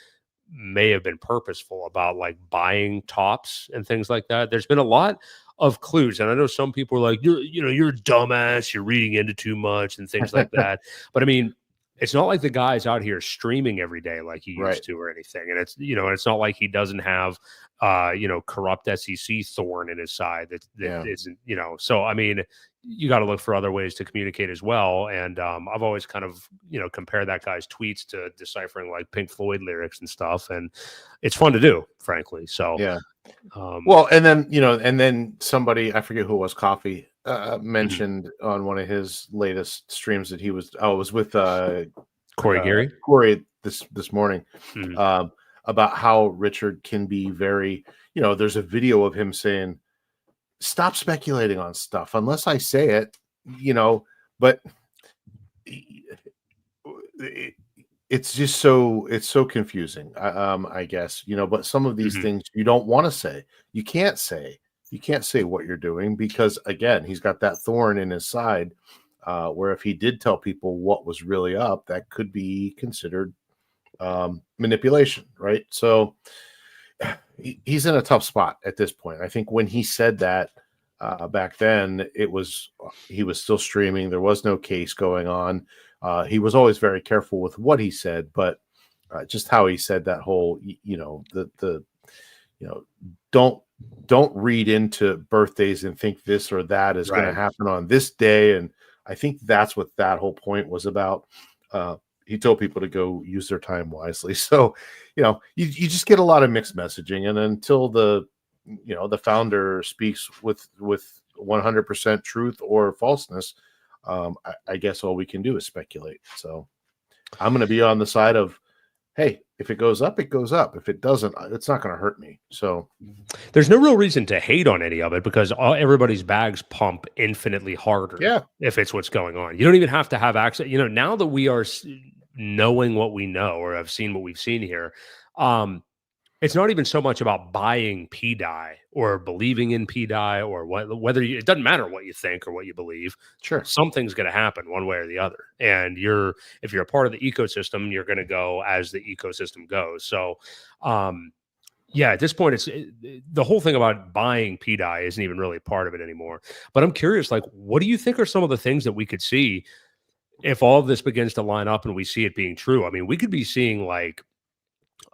may have been purposeful about like buying tops and things like that. There's been a lot of clues, and I know some people are like, you're a dumbass, you're reading into too much and things like that. But I mean, it's not like the guy's out here streaming every day like he used to or anything. And it's, it's not like he doesn't have, corrupt SEC thorn in his side that isn't, so, I mean, you got to look for other ways to communicate as well. And I've always kind of, compared that guy's tweets to deciphering like Pink Floyd lyrics and stuff. And it's fun to do, frankly. So,
well, and then somebody, I forget who it was, Coffee, mentioned on one of his latest streams that he was with
Corey Geary
this morning about how Richard can be very, there's a video of him saying, stop speculating on stuff unless I say it, but it's just so confusing, I guess, but some of these things you don't want to say, you can't say what you're doing, because again, he's got that thorn in his side, where if he did tell people what was really up, that could be considered manipulation, right? So he's in a tough spot at this point. I think when he said that back then, he was still streaming. There was no case going on. He was always very careful with what he said, but just how he said that whole, don't read into birthdays and think this or that is going to happen on this day. And I think that's what that whole point was about. He told people to go use their time wisely. So, you just get a lot of mixed messaging, and until the founder speaks with 100% truth or falseness, I guess all we can do is speculate. So I'm going to be on the side of, hey, if it goes up, it goes up. If it doesn't, it's not going to hurt me. So
there's no real reason to hate on any of it, because everybody's bags pump infinitely harder.
Yeah.
If it's what's going on, you don't even have to have access. Now that we are knowing what we know, or have seen what we've seen here, it's not even so much about buying PDI or believing in PDI, or whether it doesn't matter what you think or what you believe.
Sure,
something's going to happen one way or the other, and if you're a part of the ecosystem, you're going to go as the ecosystem goes. So, yeah, at this point, the whole thing about buying PDI isn't even really part of it anymore. But I'm curious, like, what do you think are some of the things that we could see if all of this begins to line up and we see it being true? I mean, we could be seeing, like,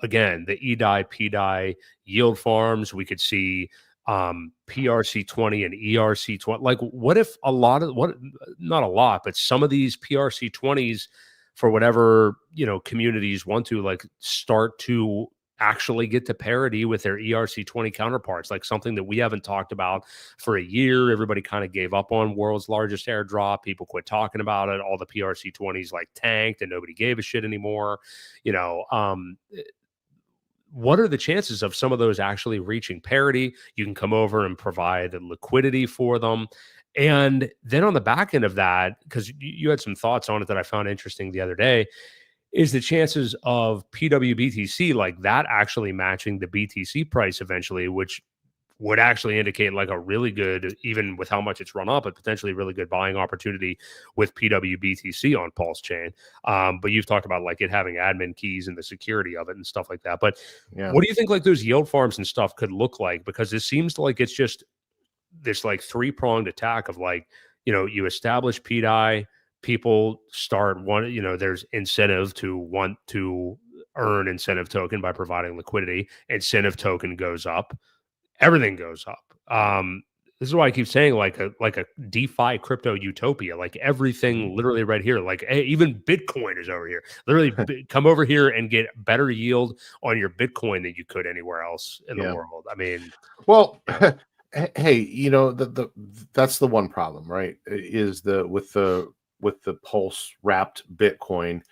again, the EDI, PDI yield farms. We could see PRC20 and ERC20. Like, what if not a lot, but some of these PRC20s, for whatever, communities want to, like, start to actually get to parity with their ERC20 counterparts, like something that we haven't talked about for a year. Everybody kind of gave up on world's largest airdrop. People quit talking about it. All the PRC20s like tanked and nobody gave a shit anymore. What are the chances of some of those actually reaching parity? You can come over and provide liquidity for them. And then on the back end of that, because you had some thoughts on it that I found interesting the other day, is the chances of PWBTC, like that, actually matching the BTC price eventually, which would actually indicate like a really good, even with how much it's run up, but potentially really good buying opportunity with PWBTC on PulseChain. But you've talked about like it having admin keys and the security of it and stuff like that. But what do you think like those yield farms and stuff could look like? Because it seems like it's just this like three-pronged attack of like, you establish PDI, people start there's incentive to want to earn incentive token by providing liquidity. Incentive token goes up, everything goes up. This is why I keep saying like a DeFi crypto utopia, like everything literally right here. Like, hey, even Bitcoin is over here. Literally come over here and get better yield on your Bitcoin than you could anywhere else in the world. I mean,
well, hey, that's the one problem, right? Is with the Pulse wrapped Bitcoin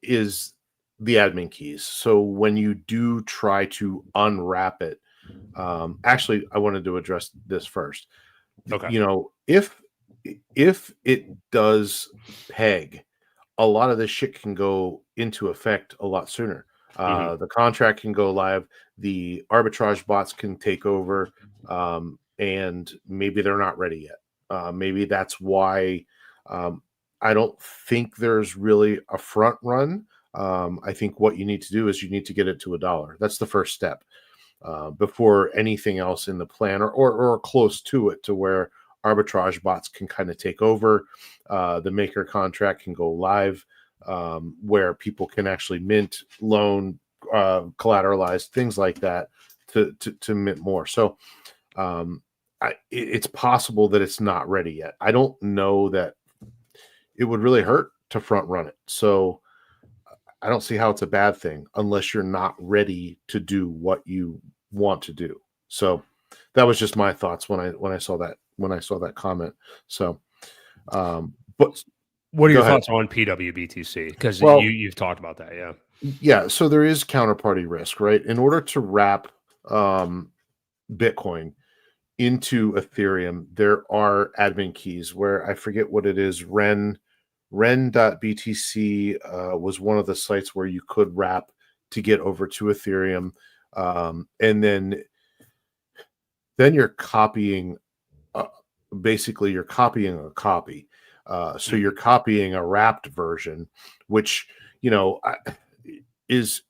is the admin keys. So when you do try to unwrap it, actually, I wanted to address this first.
Okay.
If it does peg, a lot of this shit can go into effect a lot sooner. The contract can go live. The arbitrage bots can take over, and maybe they're not ready yet. Maybe that's why I don't think there's really a front run. I think what you need to do is you need to get it to $1. That's the first step before anything else in the plan or close to it, to where arbitrage bots can kind of take over. The maker contract can go live, where people can actually mint, loan, collateralize, things like that to mint more. So it's possible that it's not ready yet. I don't know that it would really hurt to front run it. So I don't see how it's a bad thing unless you're not ready to do what you want to do. So that was just my thoughts when I saw that comment. So, but
what are your thoughts on PWBTC? Because you've talked about that, yeah.
Yeah. So there is counterparty risk, right? In order to wrap Bitcoin into Ethereum, there are admin keys where I forget what it is. Ren.btc was one of the sites where you could wrap to get over to Ethereum. And then you're copying, basically you're copying a copy. So you're copying a wrapped version, which, it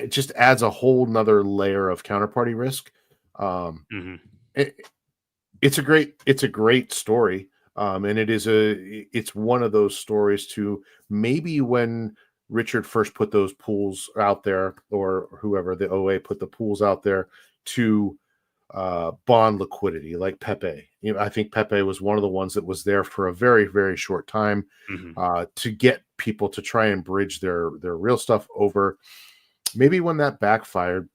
just adds a whole nother layer of counterparty risk. It's a great story. And it's one of those stories to maybe when Richard first put those pools out there, or whoever, the OA put the pools out there to bond liquidity like Pepe. I think Pepe was one of the ones that was there for a very, very short time to get people to try and bridge their real stuff over. Maybe when that backfired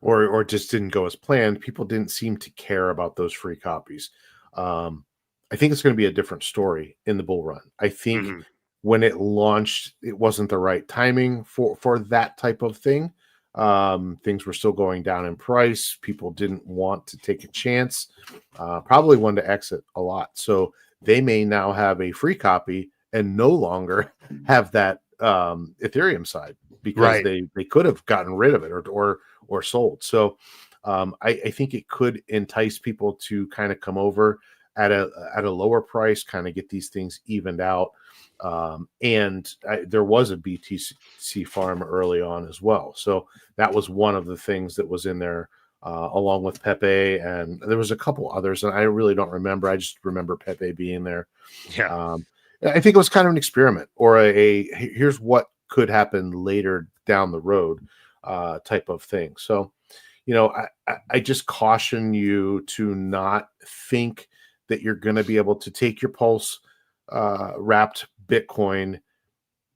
or just didn't go as planned, people didn't seem to care about those free copies. I think it's going to be a different story in the bull run. I think when it launched, it wasn't the right timing for that type of thing. Things were still going down in price. People didn't want to take a chance, probably wanted to exit a lot. So they may now have a free copy and no longer have that Ethereum side because they could have gotten rid of it or sold. So I think it could entice people to kind of come over at a lower price, kind of get these things evened out. There was a BTC farm early on as well. So that was one of the things that was in there, along with Pepe. And there was a couple others, and I really don't remember. I just remember Pepe being there.
Yeah.
I think it was kind of an experiment or here's what could happen later down the road type of thing. So, I just caution you to not think that you're going to be able to take your Pulse wrapped Bitcoin,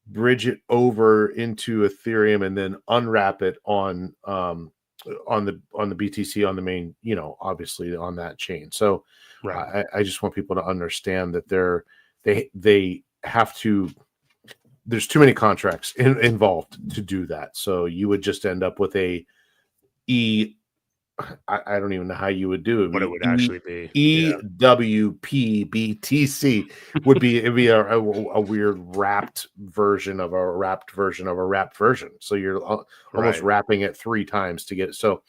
bridge it over into Ethereum, and then unwrap it on the BTC on the main, obviously on that chain. So I just want people to understand that they have to. There's too many contracts involved to do that. So you would just end up with I don't even know how you would do it.
What it would actually be.
EWPBTC would be it'd be a weird wrapped version of a wrapped version of a wrapped version. So you're almost wrapping it 3 times to get it. So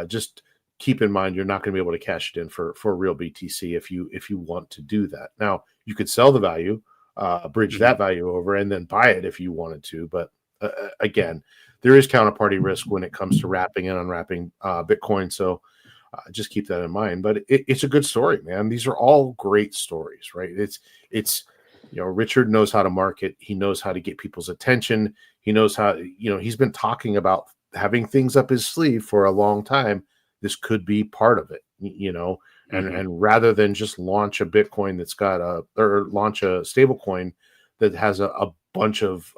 just keep in mind you're not going to be able to cash it in for real BTC if you want to do that. Now you could sell the value, bridge that value over, and then buy it if you wanted to. But again, there is counterparty risk when it comes to wrapping and unwrapping Bitcoin. So just keep that in mind. But it's a good story, man. These are all great stories, right? It's Richard knows how to market. He knows how to get people's attention. He knows how, he's been talking about having things up his sleeve for a long time. This could be part of it, and rather than just launch a Bitcoin that's got or launch a stablecoin that has a bunch of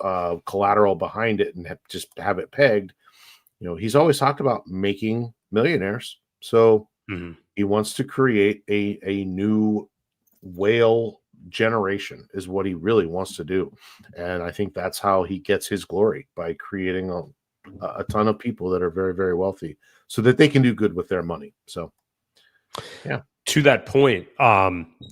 collateral behind it and just have it pegged, he's always talked about making millionaires. So he wants to create a new whale generation is what he really wants to do. And I think that's how he gets his glory, by creating a ton of people that are very, very wealthy so that they can do good with their money. So, yeah.
To that point,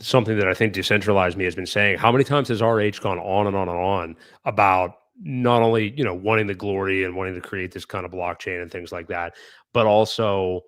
something that I think Decentralized Me has been saying, how many times has RH gone on and on and on about not only, wanting the glory and wanting to create this kind of blockchain and things like that, but also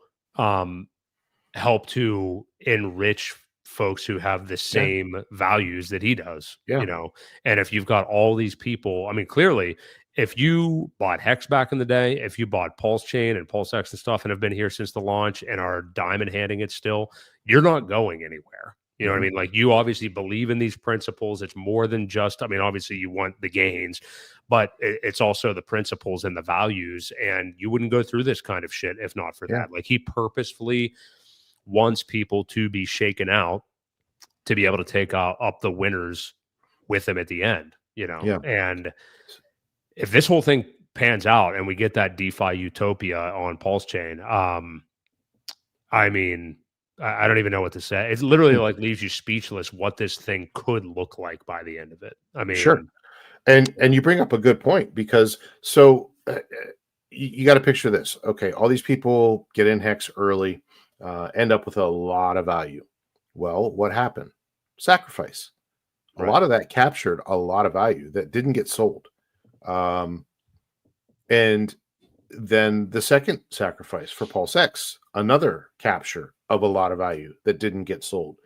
help to enrich folks who have the same values that he does, and if you've got all these people, I mean, clearly, if you bought Hex back in the day, if you bought PulseChain and PulseX and stuff and have been here since the launch and are diamond handing it still, you're not going anywhere. You know what I mean? Like, you obviously believe in these principles. It's more than just, obviously you want the gains, but it's also the principles and the values. And you wouldn't go through this kind of shit if not for that. Like, he purposefully wants people to be shaken out to be able to take up the winners with him at the end, and if this whole thing pans out and we get that DeFi utopia on PulseChain, I don't even know what to say. It literally leaves you speechless what this thing could look like by the end of it.
Sure. And you bring up a good point, because you got to picture this. Okay, all these people get in Hex early, end up with a lot of value. Well, what happened? Sacrifice. A lot of that captured a lot of value that didn't get sold. And then the second sacrifice for PulseX, another capture of a lot of value that didn't get sold.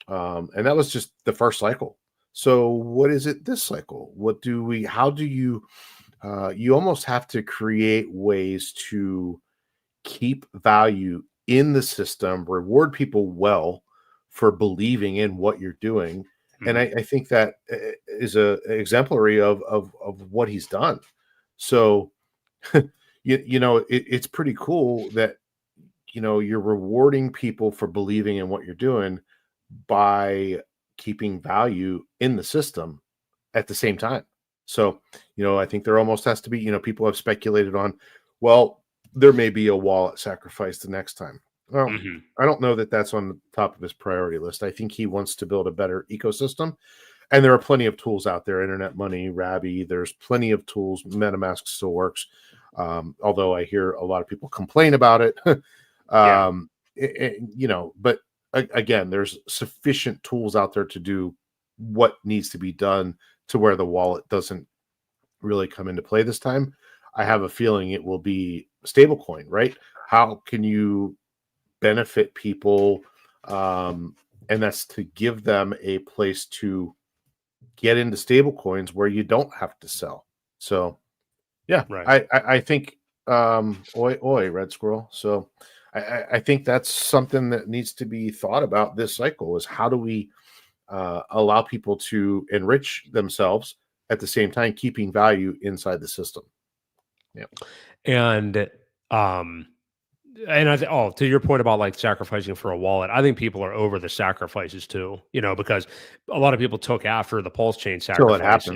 And that was just the first cycle. So what is it this cycle? How do you almost have to create ways to keep value in the system, reward people well for believing in what you're doing. And I think that is a exemplary of what he's done. So, it's pretty cool that, you're rewarding people for believing in what you're doing by keeping value in the system at the same time. So, I think there almost has to be, people have speculated on, well, there may be a wallet sacrifice the next time. Well, I don't know that that's on the top of his priority list. I think he wants to build a better ecosystem. And there are plenty of tools out there, Internet Money, Rabby. There's plenty of tools. MetaMask still works. Although I hear a lot of people complain about it. But again, there's sufficient tools out there to do what needs to be done to where the wallet doesn't really come into play this time. I have a feeling it will be stablecoin, right? How can you benefit people? And that's to give them a place to get into stablecoins where you don't have to sell. So yeah, right. I think oi, Red Squirrel. So I think that's something that needs to be thought about this cycle, is how do we allow people to enrich themselves at the same time keeping value inside the system. Yeah.
And to your point about like sacrificing for a wallet, I think people are over the sacrifices too, because a lot of people took after the PulseChain sacrifice.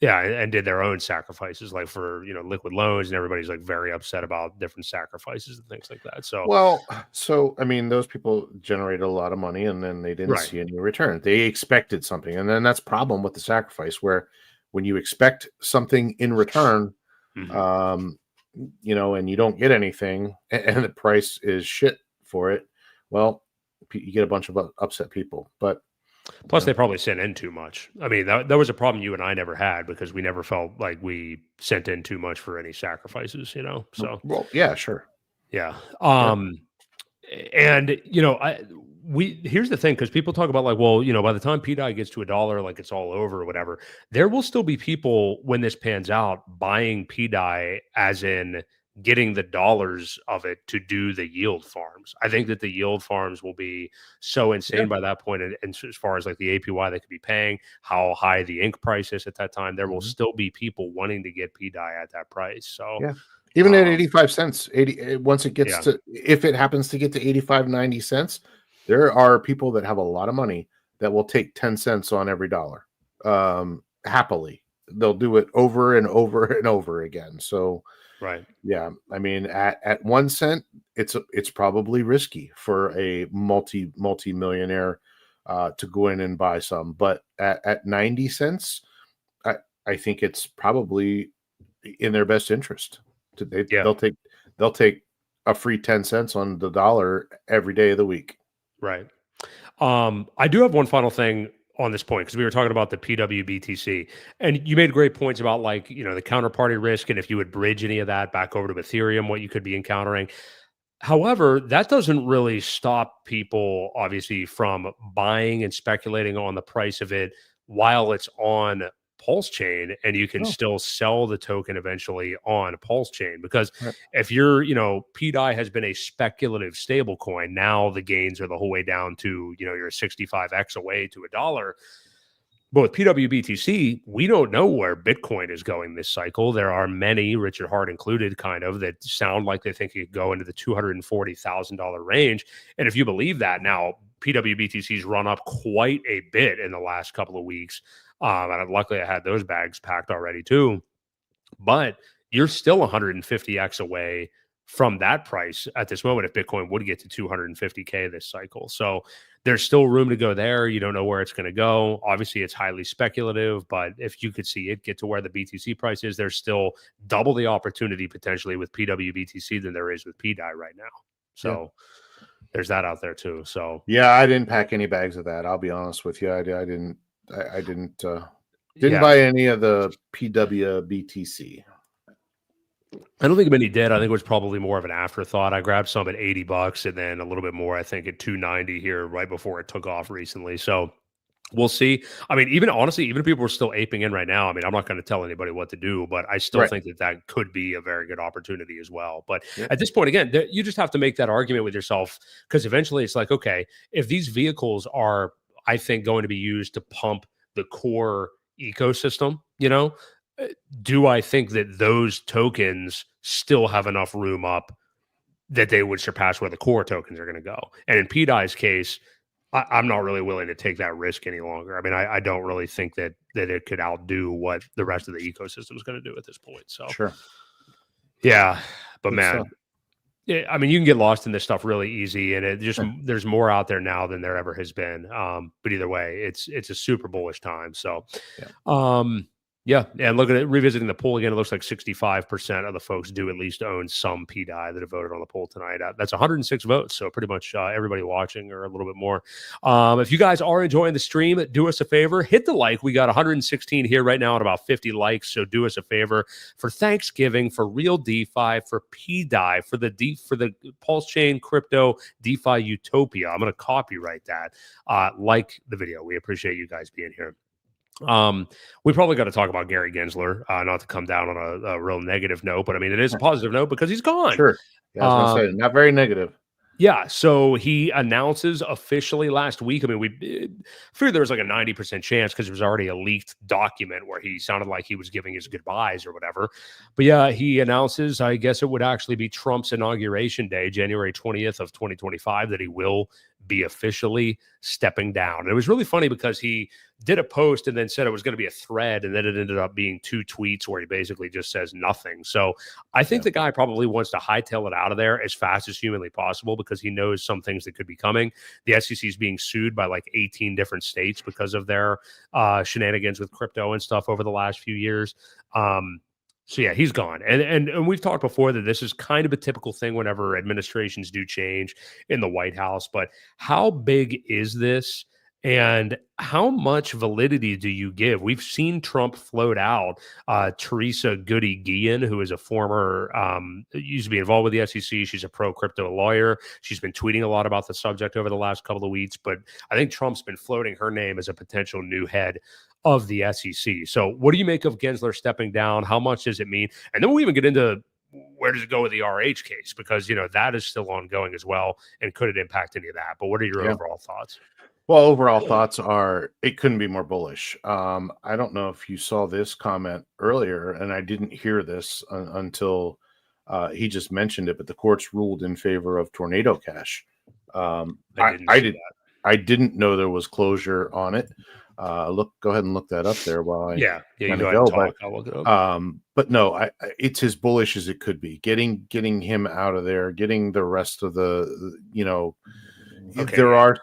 And did their own sacrifices, like for, liquid loans, and everybody's like very upset about different sacrifices and things like that.
So, I mean, those people generated a lot of money and then they didn't see any return. They expected something. And then that's problem with the sacrifice, where when you expect something in return, and you don't get anything and the price is shit for it, well, you get a bunch of upset people. But
plus, they probably sent in too much. I mean, that was a problem you and I never had, because we never felt like we sent in too much for any sacrifices, So,
well, yeah, sure.
Yeah. And, here's the thing, because people talk about like, well, by the time PDI gets to $1, like it's all over or whatever, there will still be people when this pans out buying PDI, as in getting the dollars of it to do the yield farms. I think that the yield farms will be so insane by that point. And as far as like the APY they could be paying, how high the ink price is at that time, there will still be people wanting to get PDI at that price. So
even at 85 cents, once it gets to, if it happens to get to 85, 90 cents, there are people that have a lot of money that will take 10 cents on every dollar. Happily. They'll do it over and over and over again. So,
right.
Yeah. I mean, at 1 cent, it's probably risky for a multi-millionaire to go in and buy some. But at 90 cents, I think it's probably in their best interest. They'll take a free 10 cents on the dollar every day of the week.
Right. I do have one final thing on this point, because we were talking about the PWBTC, and you made great points about like, the counterparty risk, and if you would bridge any of that back over to Ethereum, what you could be encountering. However, that doesn't really stop people, obviously, from buying and speculating on the price of it while it's on PulseChain, and you can still sell the token eventually on PulseChain, because if you're, PDI has been a speculative stable coin. Now the gains are the whole way down to, you're 65x away to $1. But with PWBTC, we don't know where Bitcoin is going this cycle. There are many, Richard Hart included, kind of, that sound like they think it could go into the $240,000 range. And if you believe that, now PWBTC's run up quite a bit in the last couple of weeks. And luckily I had those bags packed already too. But you're still 150x away from that price at this moment if Bitcoin would get to 250K this cycle. So there's still room to go there. You don't know where it's going to go. Obviously, it's highly speculative, but if you could see it get to where the BTC price is, there's still double the opportunity potentially with PWBTC than there is with PDI right now. So there's that out there too. So
yeah, I didn't pack any bags of that. I'll be honest with you. I didn't buy any of the PWBTC.
I don't think many did. I think it was probably more of an afterthought. I grabbed some at $80 and then a little bit more, I think, at $290 here right before it took off recently. So we'll see. I mean, even honestly, even if people are still aping in right now, I mean, I'm not going to tell anybody what to do, but I still think that could be a very good opportunity as well. But at this point, again, you just have to make that argument with yourself, because eventually it's like, okay, if these vehicles are, I think, going to be used to pump the core ecosystem, do I think that those tokens still have enough room up that they would surpass where the core tokens are going to go. And in PDI's case, I'm not really willing to take that risk any longer. I mean, I don't really think that it could outdo what the rest of the ecosystem is going to do at this point. So,
sure.
Yeah. But
Good
man,
stuff.
I mean, you can get lost in this stuff really easy, and it just there's more out there now than there ever has been. But either way, it's a super bullish time. So, yeah, and look at it. Revisiting the poll again, it looks like 65% of the folks do at least own some PDI that have voted on the poll tonight. That's 106 votes, so pretty much everybody watching or a little bit more. If you guys are enjoying the stream, do us a favor, hit the like. We got 116 here right now at about 50 likes, so do us a favor for Thanksgiving, for Real DeFi, for PDI, for the PulseChain crypto DeFi utopia. I'm going to copyright that. Like the video. We appreciate you guys being here. We probably got to talk about Gary Gensler, not to come down on a real negative note, but I mean, it is a positive note because he's gone.
Sure. Yeah, I was going to say, not very negative.
Yeah, so he announces officially last week. I mean, we figured there was like a 90% chance because there was already a leaked document where he sounded like he was giving his goodbyes or whatever. But yeah, he announces, I guess it would actually be Trump's inauguration day, January 20th of 2025, that he will be officially stepping down. And it was really funny because he did a post and then said it was going to be a thread, and then it ended up being 2 tweets where he basically just says nothing. So I think the guy probably wants to hightail it out of there as fast as humanly possible because he knows some things that could be coming. The SEC is being sued by like 18 different states because of their shenanigans with crypto and stuff over the last few years. So yeah, he's gone. And we've talked before that this is kind of a typical thing whenever administrations do change in the White House. But how big is this? And how much validity do you give? We've seen Trump float out Teresa Goody Guillen, who is a former, used to be involved with the SEC. She's a pro-crypto lawyer. She's been tweeting a lot about the subject over the last couple of weeks. But I think Trump's been floating her name as a potential new head of the SEC. So what do you make of Gensler stepping down? How much does it mean? And then we'll even get into where does it go with the RH case? Because, that is still ongoing as well. And could it impact any of that? But what are your overall thoughts?
Well, overall thoughts are it couldn't be more bullish. I don't know if you saw this comment earlier, and I didn't hear this until he just mentioned it, but the courts ruled in favor of Tornado Cash. I didn't know there was closure on it. Go ahead and look that up there while I
you go ahead and talk. I'll look it up.
But no, it's as bullish as it could be. Getting him out of there, getting the rest of the
Okay.
There are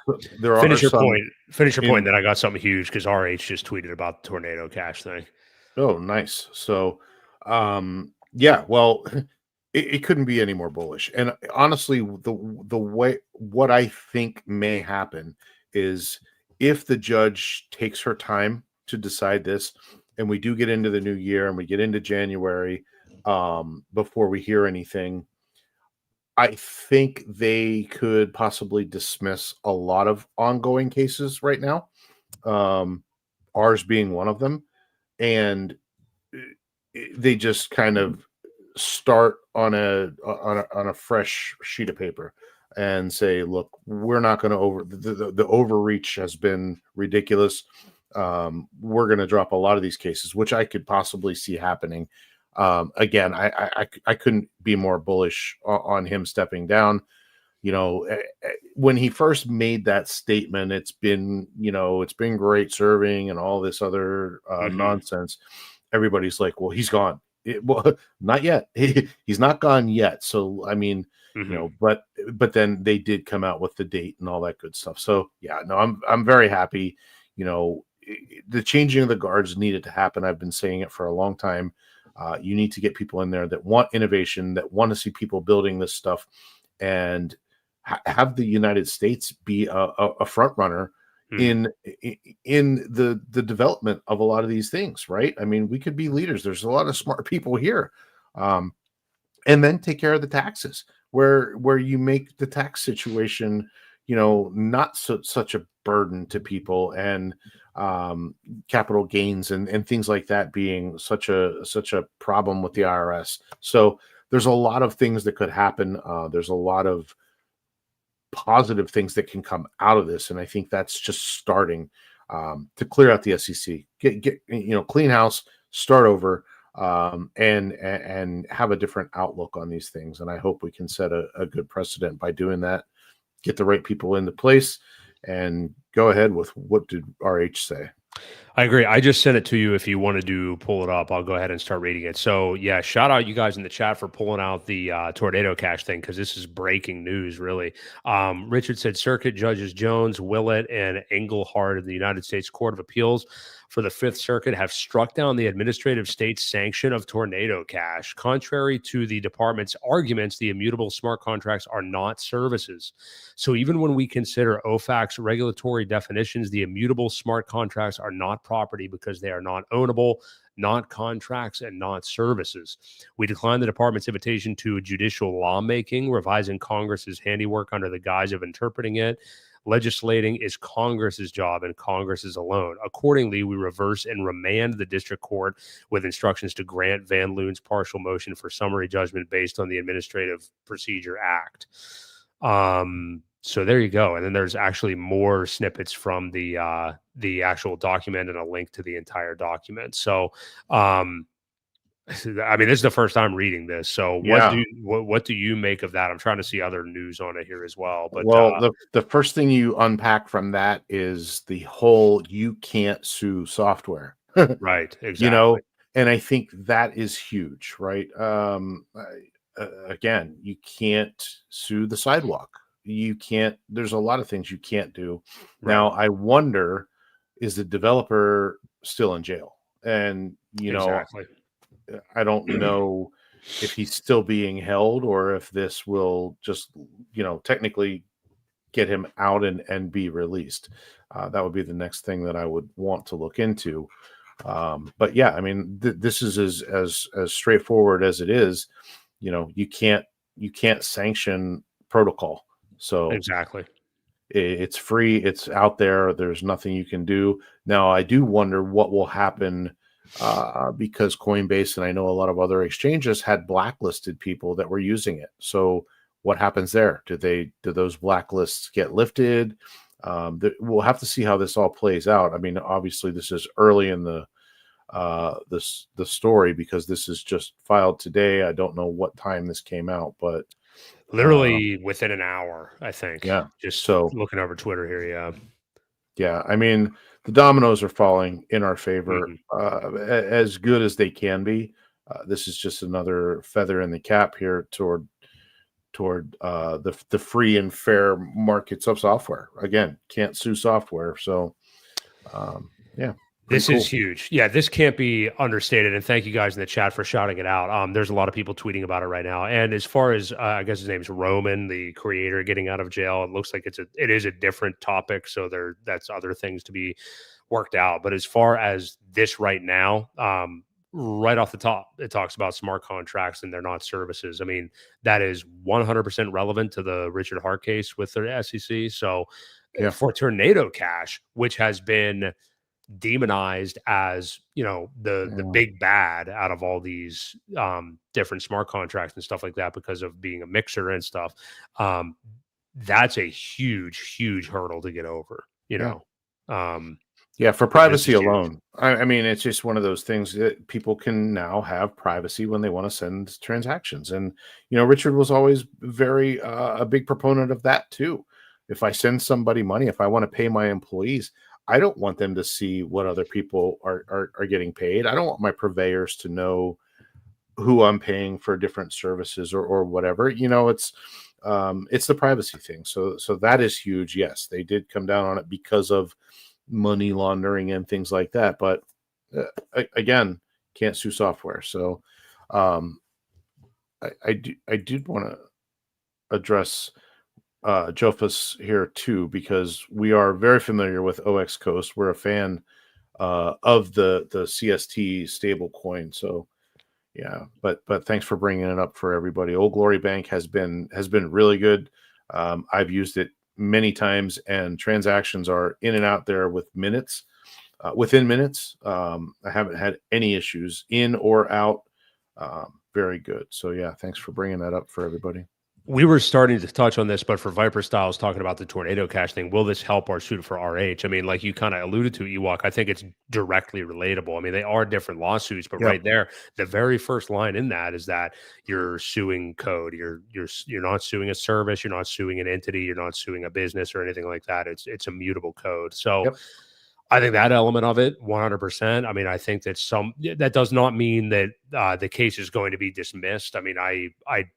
Finish your point. Then I got something huge because RH just tweeted about the Tornado Cash thing.
Oh, nice. So, well, it couldn't be any more bullish. And honestly, the way what I think may happen is if the judge takes her time to decide this, and we do get into the new year and we get into January before we hear anything, I think they could possibly dismiss a lot of ongoing cases right now, ours being one of them, and they just kind of start on a fresh sheet of paper and say, "Look, we're not going to the overreach has been ridiculous. We're going to drop a lot of these cases," which I could possibly see happening. Again, I couldn't be more bullish on him stepping down. When he first made that statement, it's been great serving and all this other nonsense. Everybody's like, well, he's gone. Well, not yet. He's not gone yet. So, I mean, but then they did come out with the date and all that good stuff. So yeah, no, I'm very happy. The changing of the guards needed to happen. I've been saying it for a long time. You need to get people in there that want innovation, that want to see people building this stuff, and have the United States be a front runner in the development of a lot of these things, right? I mean, we could be leaders. There's a lot of smart people here, and then take care of the taxes, where you make the tax situation, not such a burden to people, and capital gains and things like that being such a problem with the IRS. So there's a lot of things that could happen. There's a lot of positive things that can come out of this, and I think that's just starting to clear out the SEC. Get clean house, start over. and have a different outlook on these things. And I hope we can set a good precedent by doing that, get the right people into place, and go ahead with what did RH say.
I agree. I just sent it to you. If you wanted to pull it up, I'll go ahead and start reading it. So yeah, shout out you guys in the chat for pulling out the Tornado Cash thing, because this is breaking news, really. Richard said Circuit Judges Jones, Willett, and Engelhardt of the United States Court of Appeals for the Fifth Circuit have struck down the administrative state sanction of Tornado Cash. Contrary to the department's arguments, the immutable smart contracts are not services. So even when we consider OFAC's regulatory definitions, the immutable smart contracts are not property because they are not ownable, not contracts, and not services. We decline the department's invitation to judicial lawmaking, revising Congress's handiwork under the guise of interpreting it. Legislating is Congress's job, and Congress is alone. Accordingly, we reverse and remand the district court with instructions to grant Van Loon's partial motion for summary judgment based on the Administrative Procedure Act. So there you go. And then there's actually more snippets from the actual document and a link to the entire document. So, I mean, this is the first time reading this. So what do you make of that? I'm trying to see other news on it here as well. But
the first thing you unpack from that is the whole you can't sue software.
Right. Exactly.
You know, and I think that is huge, right? Again, you can't sue the sidewalk. You can't, there's a lot of things you can't do. Right. Now, I wonder, is the developer still in jail? And, you know, I don't know if he's still being held or if this will just, you know, technically get him out and be released. That would be the next thing that I would want to look into. But yeah, I mean, this is as straightforward as it is. You know, you can't sanction protocol. So
exactly,
it's free. It's out there. There's nothing you can do. Now, I do wonder what will happen because Coinbase and I know a lot of other exchanges had blacklisted people that were using it. So what happens there? Do those blacklists get lifted? We'll have to see how this all plays out. I mean, obviously, this is early in the story because this is just filed today. I don't know what time this came out, but
literally within an hour, I think.
Yeah.
Just so looking over Twitter here. Yeah.
Yeah. I mean, the dominoes are falling in our favor, as good as they can be. This is just another feather in the cap here toward the free and fair markets of software. Again, can't sue software. So, yeah.
This is huge. Yeah, this can't be understated. And thank you guys in the chat for shouting it out. There's a lot of people tweeting about it right now. And as far as I guess his name's Roman, the creator, getting out of jail, it looks like it is a different topic. So that's other things to be worked out. But as far as this right now, right off the top, it talks about smart contracts and they're not services. I mean, that is 100% relevant to the Richard Hart case with the SEC. So for Tornado Cash, which has been demonized as, you know, the big bad out of all these different smart contracts and stuff like that because of being a mixer and stuff, that's a huge hurdle to get over, you know.
For privacy alone. I mean, it's just one of those things that people can now have privacy when they want to send transactions. And, you know, Richard was always very a big proponent of that too. If I send somebody money, if I want to pay my employees, I don't want them to see what other people are getting paid. I don't want my purveyors to know who I'm paying for different services or whatever. You know, it's the privacy thing. So that is huge. Yes, they did come down on it because of money laundering and things like that. But again, can't sue software. So I did want to address Jofus here too, because we are very familiar with OX Coast. We're a fan of the CST stablecoin. So yeah, but thanks for bringing it up for everybody. Old Glory Bank has been really good. I've used it many times, and transactions are in and out there with minutes, within minutes. I haven't had any issues in or out. Very good. So yeah, thanks for bringing that up for everybody.
We were starting to touch on this, but for Viper Styles talking about the tornado cash thing, will this help our suit for RH? I mean, like you kind of alluded to, Ewok, I think it's directly relatable. I mean, they are different lawsuits, but right there, the very first line in that is that you're suing code. You're not suing a service, you're not suing an entity, you're not suing a business or anything like that. It's immutable code. So I think that element of it, 100%. I mean, I think that that does not mean that the case is going to be dismissed. I mean, I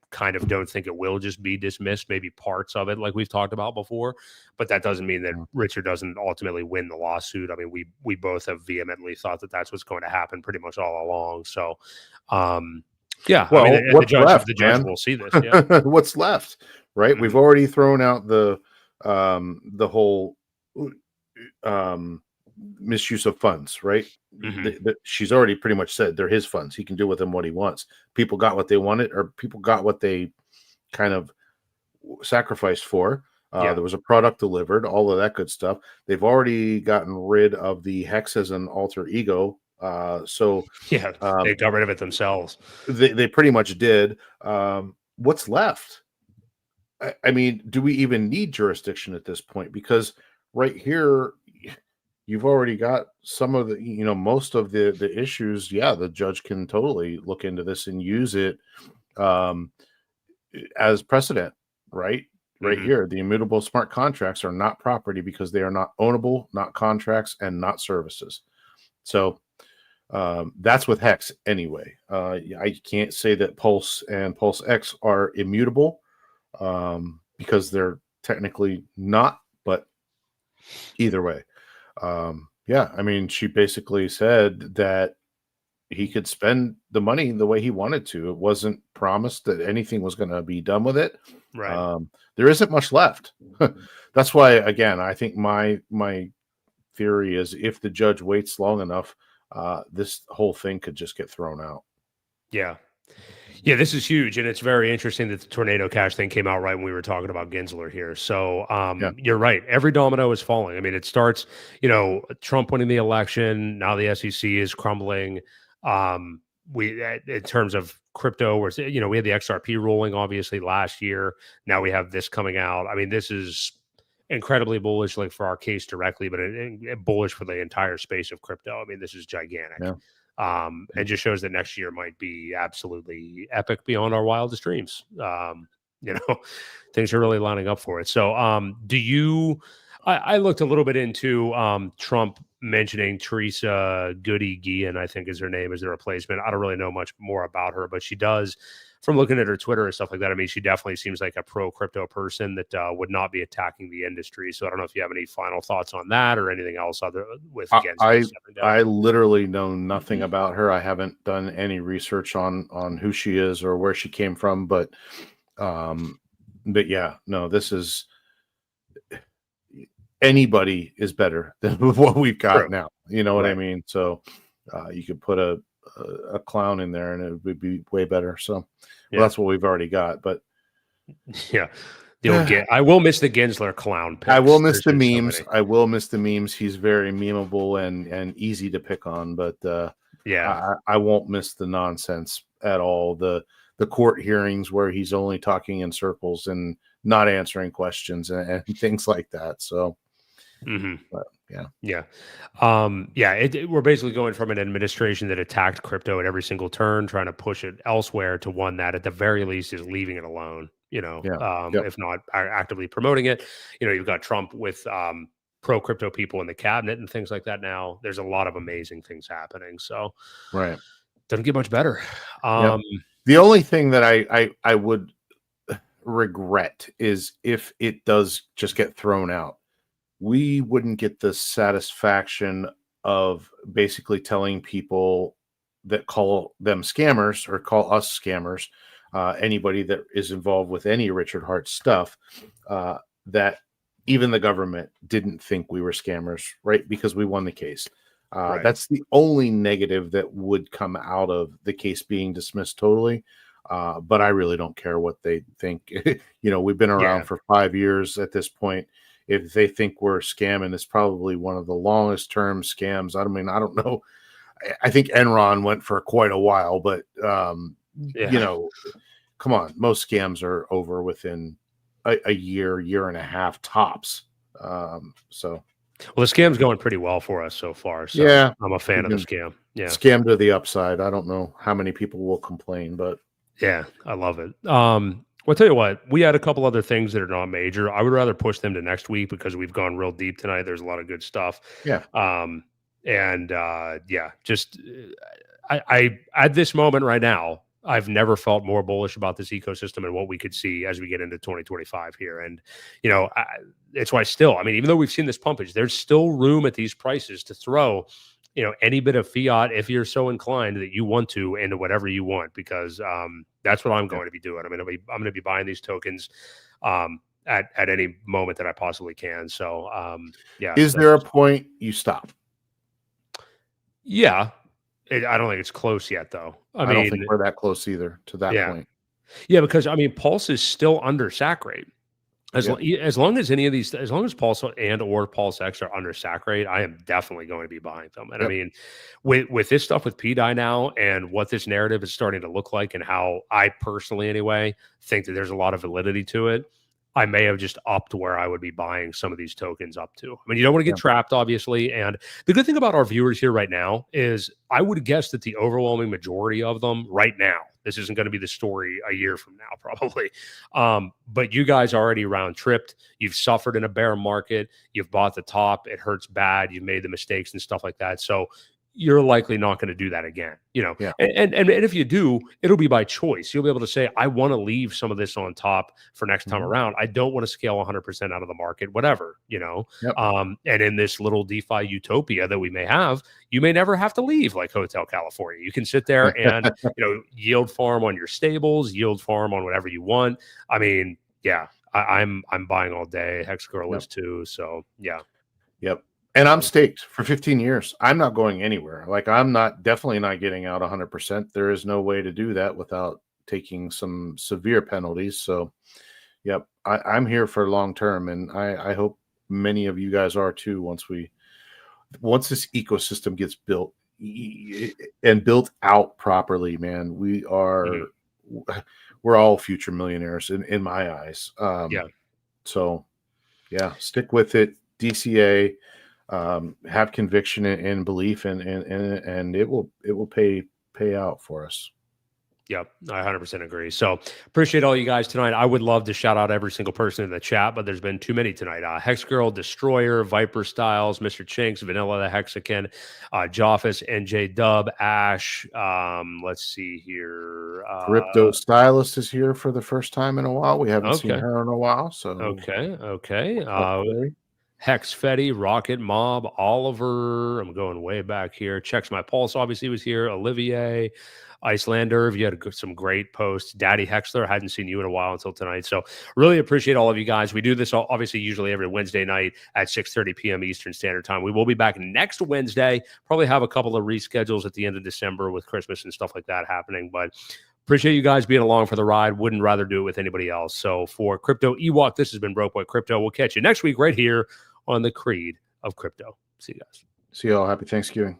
kind of don't think it will just be dismissed, maybe parts of it, like we've talked about before. But that doesn't mean that Richard doesn't ultimately win the lawsuit. I mean, we both have vehemently thought that that's what's going to happen pretty much all along. So, yeah,
well,
I mean,
what's left,
the judge will see this. Yeah.
What's left, right? We've already thrown out the whole misuse of funds, right? She's already pretty much said they're his funds. He can do with them what he wants. People got what they wanted, or people got what they kind of sacrificed for. There was a product delivered, all of that good stuff. They've already gotten rid of the Hex as an alter ego. So
they got rid of it themselves.
They pretty much did. What's left? I mean, do we even need jurisdiction at this point? Because right here, you've already got some of the, most of the issues. Yeah, the judge can totally look into this and use it as precedent, right? Right here, the immutable smart contracts are not property because they are not ownable, not contracts, and not services. So that's with Hex anyway. I can't say that Pulse and Pulse X are immutable because they're technically not, but either way. I mean, she basically said that he could spend the money the way he wanted to. It wasn't promised that anything was going to be done with it.
Right.
There isn't much left. That's why, again, I think my theory is if the judge waits long enough, this whole thing could just get thrown out.
Yeah. Yeah, this is huge, and it's very interesting that the tornado cash thing came out right when we were talking about Gensler here. So you're right. Every domino is falling. I mean, it starts, Trump winning the election. Now the SEC is crumbling. In terms of crypto, we had the XRP ruling obviously last year. Now we have this coming out. I mean, this is incredibly bullish, like for our case directly, but bullish for the entire space of crypto. I mean, this is gigantic. Yeah. It just shows that next year might be absolutely epic beyond our wildest dreams. Things are really lining up for it. So, I looked a little bit into Trump mentioning Teresa Goody-Guillen, I think is her name, as the replacement. I don't really know much more about her, but she does, from looking at her Twitter and stuff like that, I mean, she definitely seems like a pro-crypto person that would not be attacking the industry. So I don't know if you have any final thoughts on that or anything else other with
I literally know nothing about her. I haven't done any research on who she is or where she came from, but yeah, no, this is anybody is better than what we've got now. You know what I mean? So you could put a clown in there and it would be way better. So that's what we've already got. But
I will miss the Gensler clown picks.
I will miss the memes. I will miss the memes. He's very memeable and easy to pick on. But I won't miss the nonsense at all. The court hearings where he's only talking in circles and not answering questions and things like that. So but,
we're basically going from an administration that attacked crypto at every single turn, trying to push it elsewhere, to one that at the very least is leaving it alone, if not actively promoting it. You've got Trump with pro crypto people in the cabinet and things like that. Now there's a lot of amazing things happening. So doesn't get much better.
The only thing that I would regret is if it does just get thrown out. We wouldn't get the satisfaction of basically telling people that call them scammers or call us scammers, anybody that is involved with any Richard Hart stuff, that even the government didn't think we were scammers, right? Because we won the case. That's the only negative that would come out of the case being dismissed totally. But I really don't care what they think. We've been around for 5 years at this point. If they think we're scamming, it's probably one of the longest term scams. I mean, I don't know. I think Enron went for quite a while, but come on, most scams are over within a year and a half tops. So
well, the scam's going pretty well for us so far. So
yeah,
I'm a fan of the scam. Yeah.
Scam to the upside. I don't know how many people will complain, but
Yeah, I love it. Well, I'll tell you what, we had a couple other things that are not major. I would rather push them to next week because we've gone real deep tonight. There's a lot of good stuff.
yeah.
Just I at this moment right now, I've never felt more bullish about this ecosystem and what we could see as we get into 2025 here. And, it's why still, I mean, even though we've seen this pumpage, there's still room at these prices to throw, any bit of fiat, if you're so inclined that you want to, into whatever you want, because that's what I'm going to be doing. I'm going to be buying these tokens at any moment that I possibly can. So,
Is there a point you stop?
Yeah. I don't think it's close yet, though. I mean,
don't think we're that close either to that point.
Yeah, because Pulse is still under sack rate. As long as any of these, as long as Pulse and or Pulse X are under sack rate, I am definitely going to be buying them. And I mean, with this stuff with PDI now and what this narrative is starting to look like, and how I personally, anyway, think that there's a lot of validity to it, I may have just upped where I would be buying some of these tokens up to. I mean, you don't want to get trapped, obviously. And the good thing about our viewers here right now is I would guess that the overwhelming majority of them right now, this isn't going to be the story a year from now, probably. But you guys already round tripped. You've suffered in a bear market. You've bought the top. It hurts bad. You've made the mistakes and stuff like that. So you're likely not going to do that again, and if you do, it'll be by choice. You'll be able to say, I want to leave some of this on top for next time around. I don't want to scale 100% out of the market, whatever, and in this little DeFi utopia that we may have, you may never have to leave, like Hotel California. You can sit there and, yield farm on your stables, yield farm on whatever you want. I mean, I'm buying all day. Hex Girl is too. So
Yep. And I'm staked for 15 years. I'm not going anywhere. Like, I'm definitely not getting out 100%. There is no way to do that without taking some severe penalties. So, I'm here for long term, and I hope many of you guys are too. Once this ecosystem gets built and built out properly, man, we're all future millionaires in my eyes. So, stick with it. DCA. Have conviction and belief, and it will pay out for us.
Yep, I 100% agree. So appreciate all you guys tonight. I would love to shout out every single person in the chat, but there's been too many tonight. Hex Girl, Destroyer, Viper Styles, Mr. Chinks, Vanilla the Hexagon, Joffus, NJ Dub, Ash. Let's see here.
Crypto Stylist is here for the first time in a while. We haven't seen her in a while. So
okay. Hex Fetty, Rocket Mob, Oliver. I'm going way back here. Checks My Pulse obviously was here. Olivier, Icelander. You had some great posts. Daddy Hexler, hadn't seen you in a while until tonight. So really appreciate all of you guys. We do this obviously usually every Wednesday night at 6:30 p.m. Eastern Standard Time. We will be back next Wednesday. Probably have a couple of reschedules at the end of December with Christmas and stuff like that happening. But appreciate you guys being along for the ride. Wouldn't rather do it with anybody else. So for Crypto Ewok, this has been Broke Boy Crypto. We'll catch you next week right here on the Creed of Crypto. See you guys.
See you all. Happy Thanksgiving.